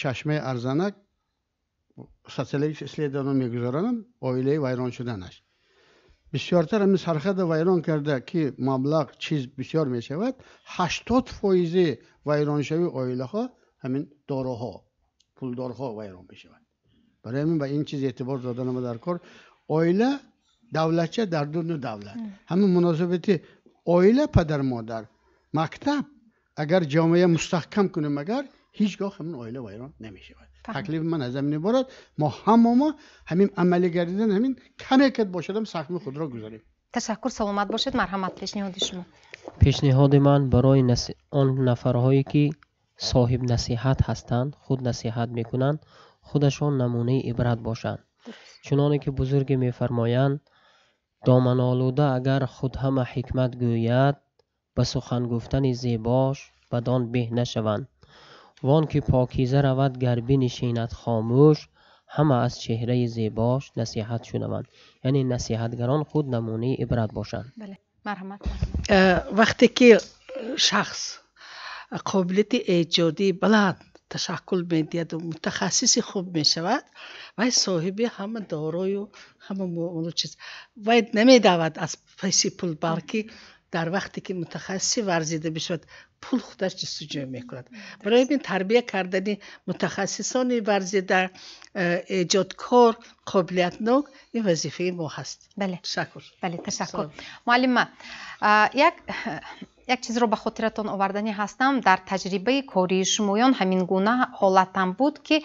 Чашмаи Арзанак социологик исследование мегузаронам оилаи вайрон шуданаш. бисёртар ҳамин сархат вайрон карда ки маблағ чиз бисёр мешавад, 80% вайроншавии оилаҳо ҳамин дороҳо, пулдорҳо вайрон мешавад. барои ҳамин ба ин чиз эътибор доданам дар кор. оила давлатча дар дуну давлат. ҳамин муносабати оила, падар модар, мактаб агар ҷомеа мустаҳкам кунем, агар ҳеҷ гоҳ ҳамин оила вайрон намешавад. таклифи ман аз ҳамин иборат, мо ҳамома ҳамин амалӣ гардидан ҳамин каме ки бошадам сахми худро гузарем. ташаккур, саломат бошед. марҳамат, пешниҳоди шумо? пешниҳоди ман барои он нафарҳое ки соҳиб насиҳат ҳастанд, худ насиҳат мекунанд, худашон намунаи ибрат бошанд. чуноне ки бузурги мефармоянд, доманолуда агар худ ҳама ҳикмат гӯяд, ба сухан гуфтани зебош бадон беҳ нашаванд. вон ки покиза равад гар бинишинад хомӯш, ҳама аз чеҳраи зебош насиҳат шунаванд. яъне насиҳатгарон худ намунаи ибрат бошанд. марҳамат. вақте ки шахс қобилияти эҷодӣ баланд تشکل میدید و متخصصی خوب میشود و صاحبی همه دارای و همه چیز و نمیدود از پیسی پول، بلکه در وقتی که متخصصی ورزیده بشود پول خودش جستجو میکند. برای این تربیه کردن متخصصان ورزیده، ایجادکار، قابلیت نوک، این وظیفه ما هست. بله تشکر. بله تشکر. معلم، یک چیز رو به خاطرتان آوردنی هستم. در تجربه کاری شمایان همین گونه حالتم بود که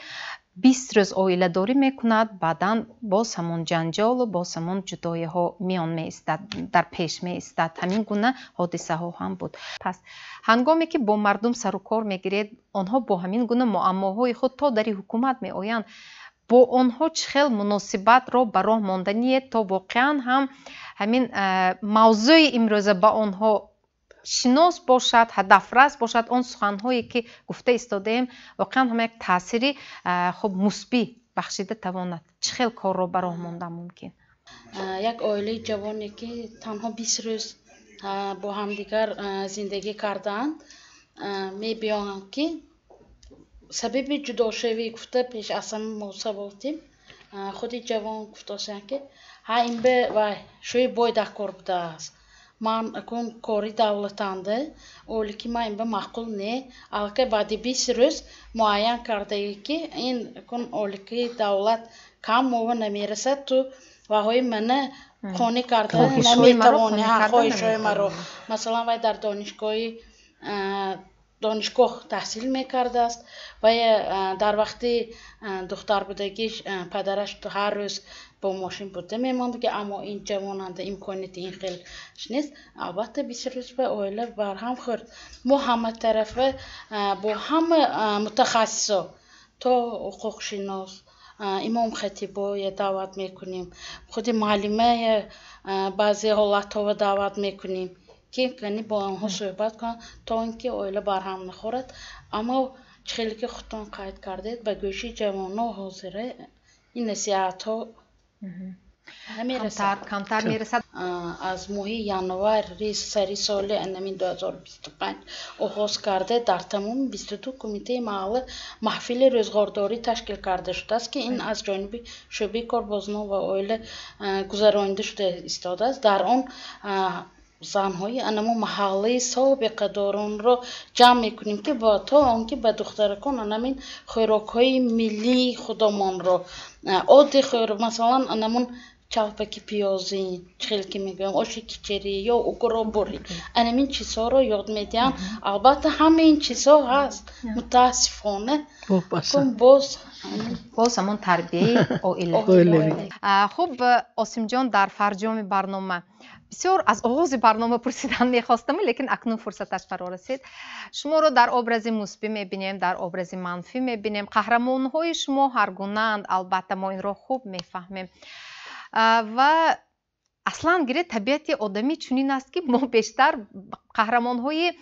20 روز اویله داری میکند، بعداً باز همون جنجال و باز همون جدایی ها میان می استد، در پیش می استد. همین گونه حادثه ها هم بود. پس هنگامی که با مردم سر و کار میگیرید، آنها با همین گونه معماهای خود تا در حکومت می آیند، با آنها چخیل مناسبت را براه ماندنیه تا واقعا هم همین موضوع امروزه با آنها شناس باشد، هدفرس باشد. آن سخنهایی که گفته ایستادیم واقعا هم یک تأثیری خوب مثبت بخشیده تواند. چخیل کار را براه مانده ممکن؟ یک عائله جوانی که تنها 20 روز با همدیگر زندگی کردند میبینند که سبب جداشوی گفته پیش اصلا موسا بودیم. خودی جوان گفته که ها این به و شوی باید کار بوده است. من اکن کاری دولتانده اولی که من این به معقول نه، البته بعد 20 روز معین کرده که این اکن اولی که دولت کم مو نمیرسد تو و های من خونی کرده نمیتوانی خواهشای مرا. مثلا وای در دانشگاه تحصیل میکرده است و در وقتی دختر بودگیش پدرش هر روز با ماشین بوده میماند که اما این جواننده امکانیت این خیلی نیست. البته 20 روز به اویله بر هم خورد. ما همه طرفه با همه متخصصا تا حقوق شناس، امام خطیبا دعوت میکنیم، خود معلمه بعضی حالت ها دعوت میکنیم که کنی با آنها صحبت کن تا اینکه اویله بر هم نخورد. اما خیلی که خودتون قاید کردید به گوشی جوان ها حاضره این نصیحت ها کمتر میرسد. از ماه ینوار سری سال انمین 2025 آغاز کرده در تمام 22 کمیته محل محفل روزگارداری تشکیل کرده شده است که این از جانب شعبه کاربازان و اویله گذرانده شده ایستاده است. در آن زنهای انمو محله سابقه داران را جمع میکنیم که با تا آنکه به دخترکان انمین خوراکهای ملی خودمان را عادی خوراک، مثلا انمون چالپکی پیازی، خیلی که میگم آش کیچری یا اوگرابوری، انمین چیزها را یاد میدیم. البته همه این چیزها هست، متاسفانه باز همون تربیه اویله. خب آسیم جان، در فرجام برنامه بسیار از آغاز برنامه پرسیدن میخواستم، لیکن اکنون فرصتش فرا رسید. شما رو در ابراز مثبت میبینیم، در ابراز منفی میبینیم. قهرمان های شما هر گونه اند، البته ما این رو خوب میفهمیم و اصلا گره طبیعت آدمی چنین است که ما بیشتر قهرمان های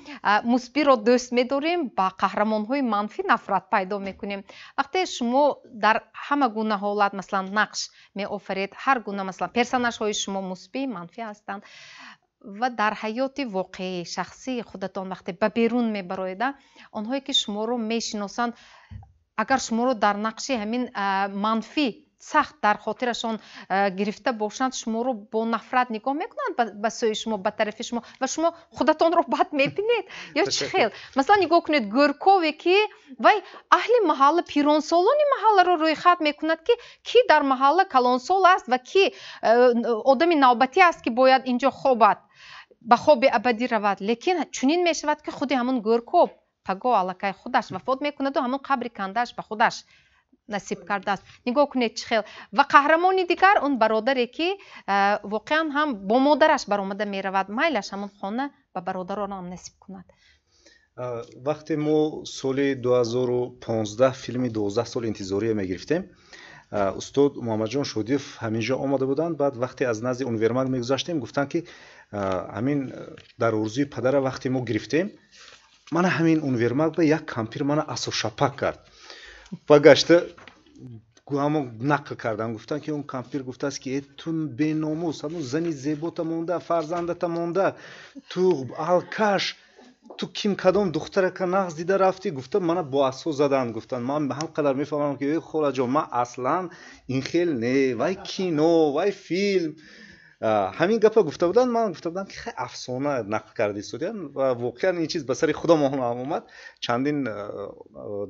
مثبت را دوست می‌داریم، با قهرمان های منفی نفرت پیدا میکنیم. وقتی شما در همه گونه حالت مثلا نقش می آفرید، هر گونه مثلا پرسوناژ های شما مثبت منفی هستند و در حیات واقعی شخصی خودتان وقتی به بیرون میبرید، آنهایی که شما رو میشناسند اگر شما رو در نقش همین منفی سخت در خاطرشان گرفته باشند، شما رو با نفرت نگاه میکنند به سوی شما، به طرف شما و شما خودتان رو بد میبینید. یا چه خیل مثلا نگاه کنید گورکوی که وای اهل محل پیرانسالان محل رو روی خط میکند که کی در محل کلانسال است و کی آدم نوبتی است که باید اینجا خوابد به خواب ابدی رود. لیکن چنین میشود که خودی همون گورکو پگاه الکای خودش وفات میکند و همون قبر کندش به خودش نصیب کرده است. نگاه کنید چه خیل. و قهرمانی دیگر اون برادری که واقعا هم با مادرش برآمده می رود، میلش همون خانه به برادران هم نصیب کند. وقتی ما سال 2015 فیلم 12 سال انتظاری می گرفتیم، استاد محمد جان شودیف همینجا آمده بودند. بعد وقتی از نزد اونیورماگ می گذشتیم گفتن که همین در ارزوی پدر وقتی ما گرفتیم، من همین اونیورماگ به یک کمپیر من اسو شپک کرد و گشته همون نقل کردن. گفتن که اون کمپیر گفته است که تو به ناموس همون زنی زیبا تا مونده، فرزندت مونده، تو الکش تو کیم کدام دختره که نقص دیده رفتی؟ گفتم من با اسو زدن. گفتن من به هم قدر میفهمم که خولا جان من اصلا این خیل نه وای کینو وای فیلم همین گپا گفته بودن. من گفته بودم که خیلی افسانه نقل کردی سودیان و واقعا این چیز به سر خدا مهم اومد. چندین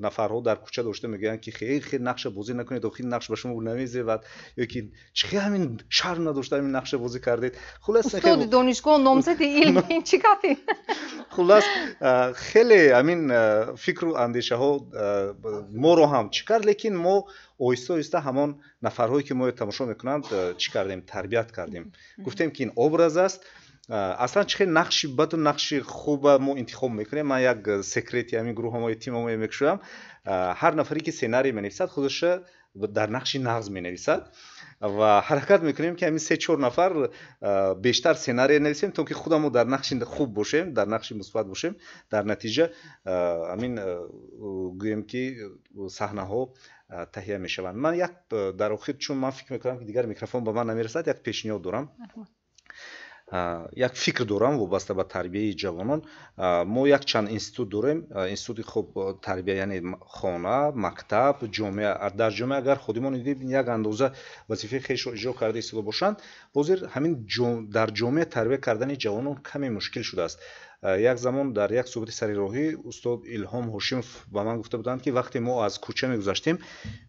نفرها در کوچه داشته میگن که خیلی نقش بازی نکنید و خیلی نقش به شما نمیزه و یا که چه همین شرم نداشته همین نقش بازی کردید. خلاص استاد دانشگاه نامزد علم این چی گپی؟ خلاص خیلی همین فکر و اندیشه ها ما رو هم چیکار، لیکن ما آیسته آیسته همان نفرهایی که ما تماشا میکنند چی کردیم؟ تربیت کردیم. گفتیم که این ابراز است. اصلا چه نقشی بد و نقشی خوب ما انتخاب میکنیم. من یک سکرتی همین گروه ما تیم ما میکشم. هر نفری که سیناری مینویسد خودش در نقشی نغز مینویسد و حرکت میکنیم که همین 3-4 نفر بیشتر سیناری نویسیم تا که خودمون در نقش خوب باشیم، در نقش مثبت باشیم. در نتیجه همین گویم که صحنه ها تهیه میشوند. من یک در آخر چون من فکر میکنم که دیگر میکروفون به من نمیرسد، یک پیشنهاد دارم. یک فکر دارم وابسته به تربیه جوانان. ما یک چند اینستیتوت داریم. اینستیتوت خوب تربیه یعنی خانه، مکتب، جامعه. در جامعه اگر خودمون دیدیم یک اندازه وظیفه خودش رو اجرا کرده ایستاده باشند، حاضر همین در جامعه تربیه کردن جوانان کمی مشکل شده است. یک زمان در یک صحبت سریراهی استاد الهام هاشمов با من گفته بودند که وقتی ما از کوچه میگذشتیم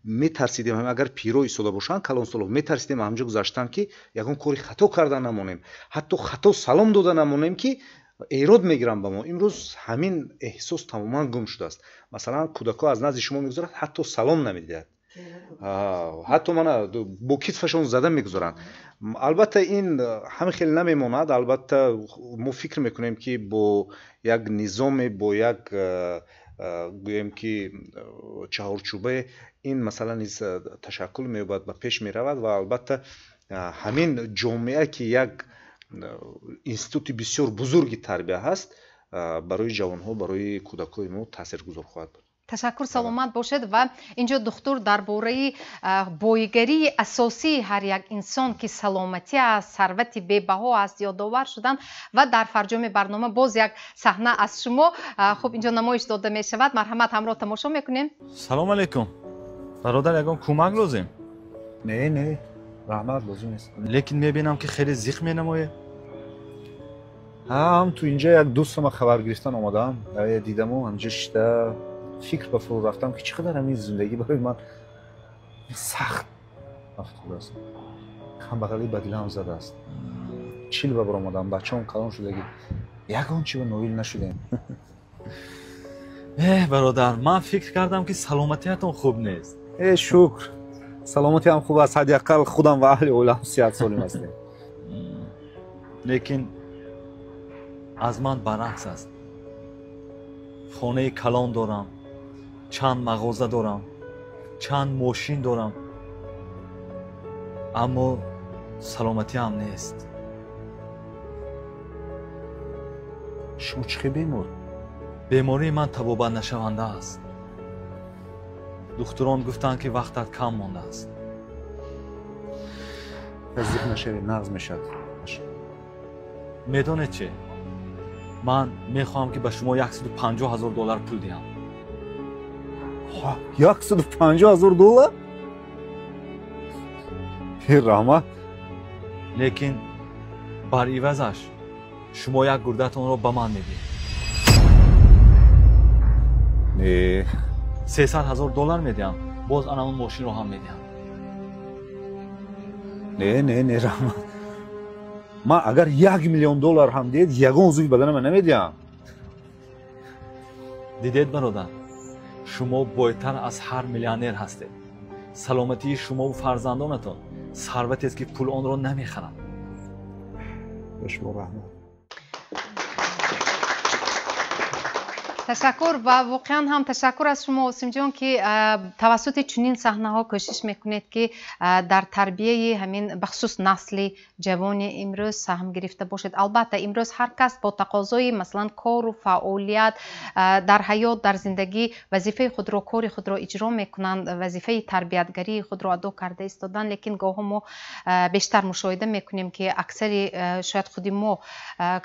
میترسیدیم هم اگر پیرو ایستاده باشند کلان سالو میترسیدیم همونجا گذشتن که یگان کاری خطا کردن نمونیم، حتی خطا سلام دادن نمونیم که ایراد میگیرن به ما. امروز همین احساس تماما گم شده است. مثلا کودکا از نزد شما میگذرند حتی سلام نمیدهد، حتی من با کتفشون زده میگذارن. البته این همه خیلی نمیماند. البته ما فکر میکنیم که با یک نظام، با یک گویم که چهارچوبه این مثلا نیز تشکل مییابد و پیش میرود و البته همین جامعه که یک اینستیتوت بسیار بزرگی تربیه هست برای جوانها، برای کودکای ما تاثیرگذار خواهد بود. تشکر، سلامت باشد. و اینجا دکتر درباره بایگری اساسی هر یک انسان که سلامتی است، ثروت بی‌بها است یادآور شدن و در فرجام برنامه باز یک صحنه از شما خب اینجا نمایش داده می شود. مرحمت همراه تماشا میکنیم. سلام علیکم برادر، یگان کمک لازم؟ نه رحمت لازم نیست. لیکن میبینم که خیلی زیخ مینمایه. هم تو اینجا یک دوستم خبر گرفتن آمدم، دیدم و همجا شده فکر به فرو رفتم که چقدر همین زندگی برای من سخت افتاده است. هم بغلی بدیل هم زده است. چیل به برام آمدم، بچه هم کلان شده که یکان چی به نویل نشدیم. برادر، من فکر کردم که سلامتیتون خوب نیست. شکر، سلامتی هم خوب است. حداقل خودم و اهل اولم 30 سالیم هستیم. لیکن از من برعکس است. خانه کلان دارم، چند مغازه دارم، چند ماشین دارم، اما سلامتی هم نیست. شما چه بیمار؟ بیماری من تبابت نشونده است. دکتران گفتن که وقتت کم مانده است. تصدیق نشوی، نقض میشد. میدونید چه؟ من میخوام که به شما $150,000 پول دیم. $150,000؟ رحمت. لیکن بر عوضش شما یک گردتون رو به من میدید. نه. $300,000 میدیم. باز انا اون ماشین رو هم میدیم. نه رحمت. من اگر $1,000,000 هم دید یگان عضوی بدن من نمیدیم. دیدید برادر، شما بایتر از هر میلیونر هستید. سلامتی شما و فرزندانتون ثروتی است که پول آن را نمیخرد. به شما رحمت. تشکر و واقعا هم تشکر از شما حسین جان که توسط چنین صحنه ها کوشش میکنید که در تربیه همین بخصوص نسل جوان امروز سهم گرفته باشید. البته امروز هر کس با تقاضای مثلا کار و فعالیت در حیات در زندگی وظیفه خود را کار خود را اجرا میکنند، وظیفه تربیتگری خود را ادا کرده ایستادن، لیکن گاه ما بیشتر مشاهده میکنیم که اکثر شاید خود ما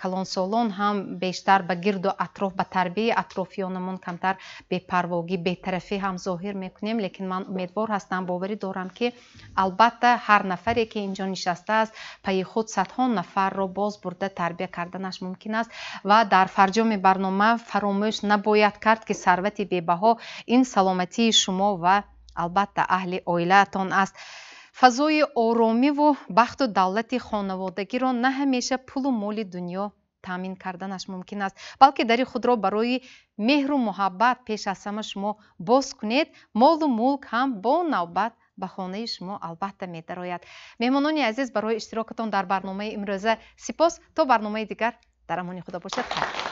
کلانسالان هم بیشتر به گرد و اطراف به تربیه اطرافیانمون کمتر بی‌پرواگی بی‌طرفی هم ظاهر میکنیم. لیکن من امیدوار هستم، باوری دارم که البته هر نفری که اینجا نشسته است پای خود صدها نفر را باز برده تربیه کردنش ممکن است و در فرجام برنامه فراموش نباید کرد که ثروت بی‌بها این سلامتی شما و البته اهل عائله‌تان است. فضای آرامی و بخت و دولت خانوادگی را نه همیشه پول و مال دنیا تامین کردنش ممکن است، بلکه در خود را برای مهر و محبت پیش از همه شما باز کنید. مال و ملک هم با نوبت به خانه شما البته می درآید. مهمانان عزیز برای اشتراکتان در برنامه امروزه سپاس. تا برنامه دیگر در امان خدا باشد.